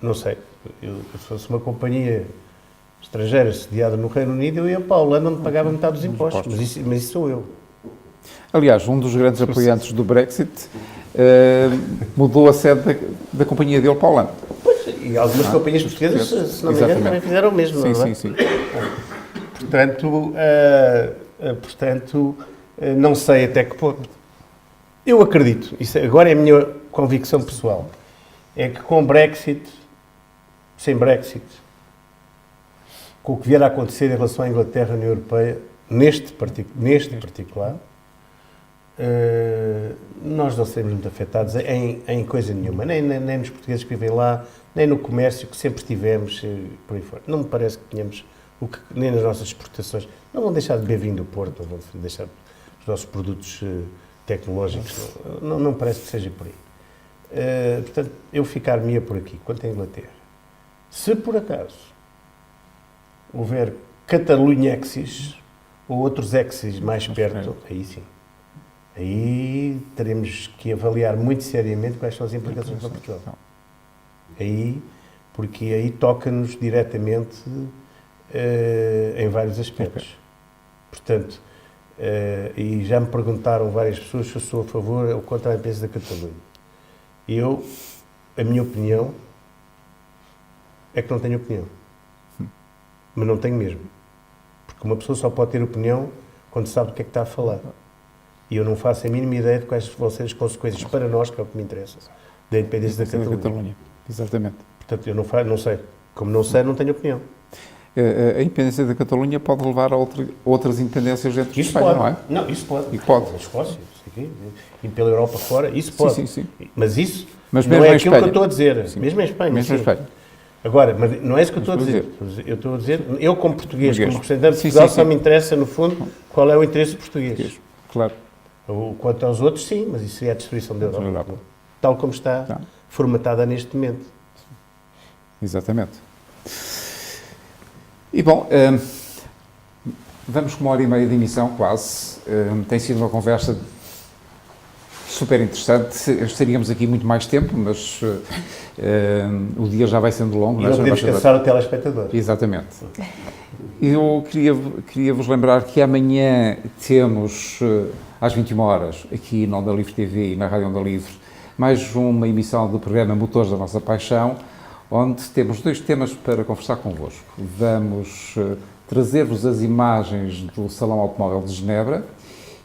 Não sei, se fosse uma companhia estrangeira sediada no Reino Unido, eu ia para a Holanda onde pagava metade dos impostos, mas isso sou eu. Aliás, um dos grandes apoiantes do Brexit mudou a sede da companhia dele para a Holanda. Pois, e algumas companhias portuguesas, se não me engano, também fizeram o mesmo, não é? Sim. Portanto, não sei até que ponto. Eu acredito, isso agora é a minha convicção pessoal, é que com Brexit, sem Brexit, com o que vier a acontecer em relação à Inglaterra e à União Europeia, neste particular, nós não seremos muito afetados em coisa nenhuma, nem nos portugueses que vivem lá, nem no comércio que sempre tivemos, por aí fora. Não me parece que tenhamos, nem nas nossas exportações, não vão deixar de beber vinho do Porto, não vão deixar os nossos produtos tecnológicos, não me parece que seja por aí. Portanto, eu ficar-me por aqui, quanto à Inglaterra. Se por acaso houver Catalunhexis ou outros exis mais perto, aí sim. Aí teremos que avaliar muito seriamente quais são as implicações para Portugal. Aí, porque aí toca-nos diretamente em vários aspectos. Portanto, e já me perguntaram várias pessoas se eu sou a favor ou contra a independência da Catalunha. A minha opinião é que não tenho opinião. Mas não tenho mesmo. Porque uma pessoa só pode ter opinião quando sabe do que é que está a falar. E eu não faço a mínima ideia de quais vão ser as consequências para nós, que é o que me interessa, da independência da Catalunha. Exatamente. Portanto, eu não sei. Como não sei, não tenho opinião. A independência da Catalunha pode levar a outras independências dentro de Espanha, pode. Não é? Não, isso pode. E pode. Na Escócia, e pela Europa fora, isso pode. Sim. Mas isso mas não é aquilo que eu estou a dizer. Sim. Mesmo em Espanha. Mesmo em Espanha. Agora, mas não é isso que eu estou a dizer. Eu estou a dizer, eu como português, como representante de Portugal, só me interessa, no fundo, qual é o interesse português. Claro. Quanto aos outros, sim, mas isso é a destruição da Europa. Tal como está formatada neste momento. Exatamente. E bom, vamos com 1h30 de emissão, quase. Tem sido uma conversa super interessante. Estaríamos aqui muito mais tempo, mas o dia já vai sendo longo. E não podemos cansar o telespectador. Exatamente. Eu queria vos lembrar que amanhã temos, às 21 horas, aqui na Onda Livre TV e na Rádio Onda Livre, mais uma emissão do programa Motores da Nossa Paixão, onde temos 2 temas para conversar convosco. Vamos trazer-vos as imagens do Salão Automóvel de Genebra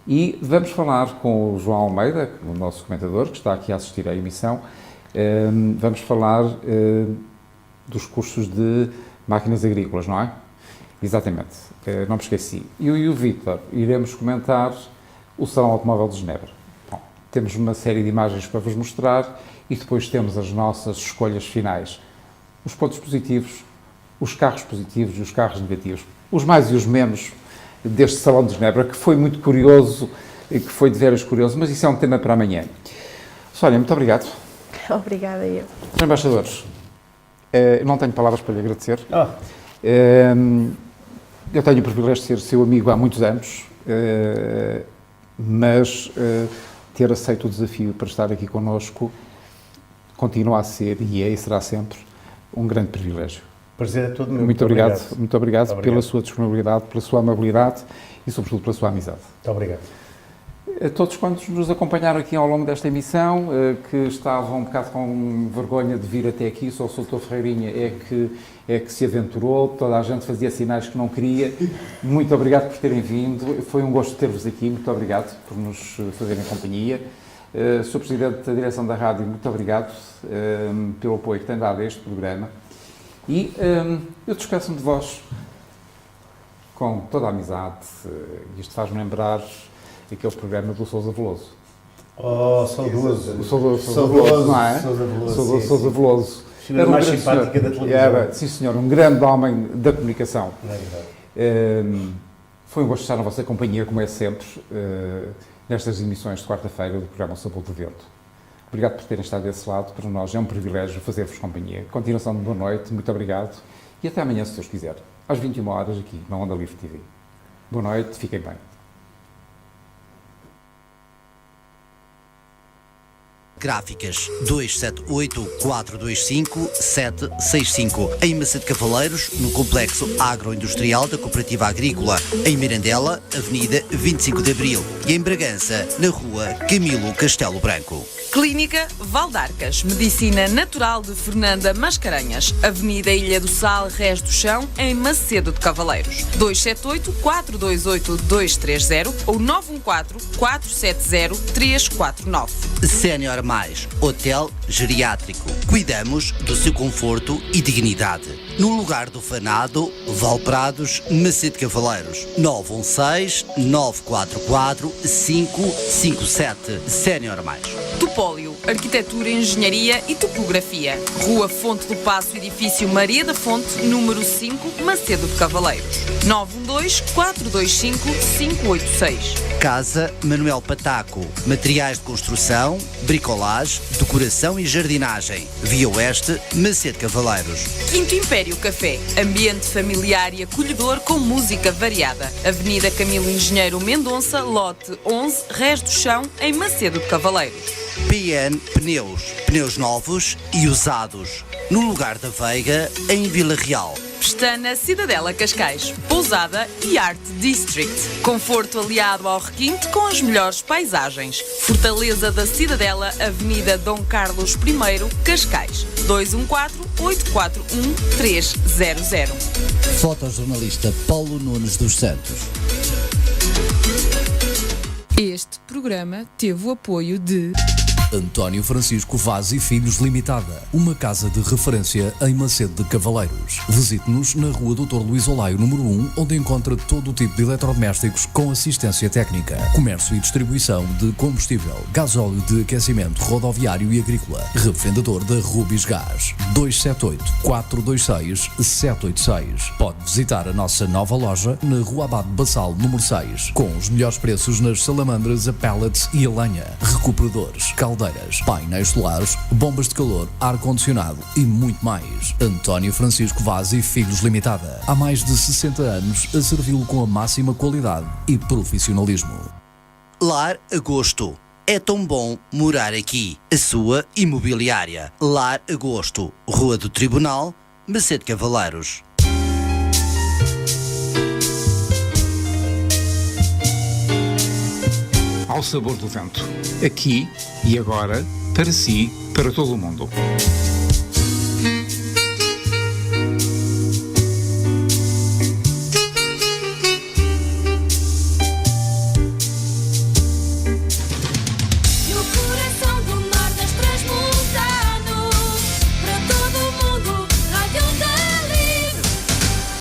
e vamos falar com o João Almeida, o nosso comentador, que está aqui a assistir à emissão. Vamos falar dos cursos de máquinas agrícolas, não é? Exatamente, não me esqueci. Eu e o Vítor iremos comentar o Salão Automóvel de Genebra. Bom, temos uma série de imagens para vos mostrar e depois temos as nossas escolhas finais. Os pontos positivos, os carros positivos e os carros negativos. Os mais e os menos deste Salão de Genebra, que foi muito curioso e que foi de veras curioso, mas isso é um tema para amanhã. Sónia, muito obrigado. Obrigada, eu. Senhores embaixadores, não tenho palavras para lhe agradecer. Eu tenho o privilégio de ser seu amigo há muitos anos, mas ter aceito o desafio para estar aqui connosco continua a ser, e é e será sempre, um grande privilégio. Prazer é todo meu. Muito obrigado pela sua disponibilidade, pela sua amabilidade e, sobretudo, pela sua amizade. Muito obrigado. A todos quantos nos acompanharam aqui ao longo desta emissão, que estavam um bocado com vergonha de vir até aqui, só o Dr. Ferreirinha é que se aventurou, toda a gente fazia sinais que não queria. Muito obrigado por terem vindo, foi um gosto ter-vos aqui, muito obrigado por nos fazerem companhia. Sr. Presidente da Direção da Rádio, muito obrigado pelo apoio que tem dado a este programa. E eu despeço-me de vós com toda a amizade. Isto faz-me lembrar aquele programa do Sousa Veloso. Oh, saudoso. O Sousa Veloso, não é? Sousa Veloso. Era mais simpática da televisão. Sim, senhor, um grande homem da comunicação. Não é verdade. Foi um gosto estar na vossa companhia, como é sempre, nestas emissões de quarta-feira do programa Sabor do Vento. Obrigado por terem estado desse lado. Para nós é um privilégio fazer-vos companhia. Continuação de boa noite, muito obrigado. E até amanhã, se Deus quiser. Às 21 horas aqui, na Onda Livre TV. Boa noite, fiquem bem. Gráficas 278-425-765 em Macedo Cavaleiros, no Complexo Agroindustrial da Cooperativa Agrícola, em Mirandela, Avenida 25 de Abril, e em Bragança, na Rua Camilo Castelo Branco. Clínica Valdarcas, Medicina Natural de Fernanda Mascarenhas, Avenida Ilha do Sal, Rés do Chão, em Macedo de Cavaleiros. 278-428-230 ou 914-470-349. Sénior Mais, Hotel Geriátrico. Cuidamos do seu conforto e dignidade. No lugar do Fanado, Valprados, Macedo de Cavaleiros. 916-944-557. Sénior Mais. Topóleo, Arquitetura, Engenharia e Topografia. Rua Fonte do Paço, Edifício Maria da Fonte, número 5, Macedo de Cavaleiros. 912-425-586. Casa Manuel Pataco. Materiais de construção, bricolage, decoração e jardinagem. Via Oeste, Macedo de Cavaleiros. Quinto Império Café, ambiente familiar e acolhedor com música variada. Avenida Camilo Engenheiro Mendonça, lote 11, Rés do Chão, em Macedo de Cavaleiros. PN Pneus. Pneus novos e usados. No lugar da Veiga, em Vila Real. Pestana Cidadela Cascais, Pousada e Art District. Conforto aliado ao requinte com as melhores paisagens. Fortaleza da Cidadela, Avenida Dom Carlos I, Cascais. 214-841-300. Fotojornalista Paulo Nunes dos Santos. Este programa teve o apoio de António Francisco Vaz e Filhos Limitada, uma casa de referência em Macedo de Cavaleiros. Visite-nos na Rua Dr. Luís Olaio, número 1, onde encontra todo o tipo de eletrodomésticos com assistência técnica, comércio e distribuição de combustível, gasóleo de aquecimento rodoviário e agrícola. Revendedor da Rubis Gás. 278-426-786. Pode visitar a nossa nova loja na Rua Abade Bassal, número 6, com os melhores preços nas salamandras, a pellets e a lenha, recuperadores, caldeiras, painéis solares, bombas de calor, ar-condicionado e muito mais. António Francisco Vaz e Filhos Limitada. Há mais de 60 anos a servi-lo com a máxima qualidade e profissionalismo. Lar Agosto. É tão bom morar aqui. A sua imobiliária. Lar Agosto. Rua do Tribunal, Macedo de Cavaleiros. Ao sabor do vento. Aqui e agora, para si, para todo o mundo.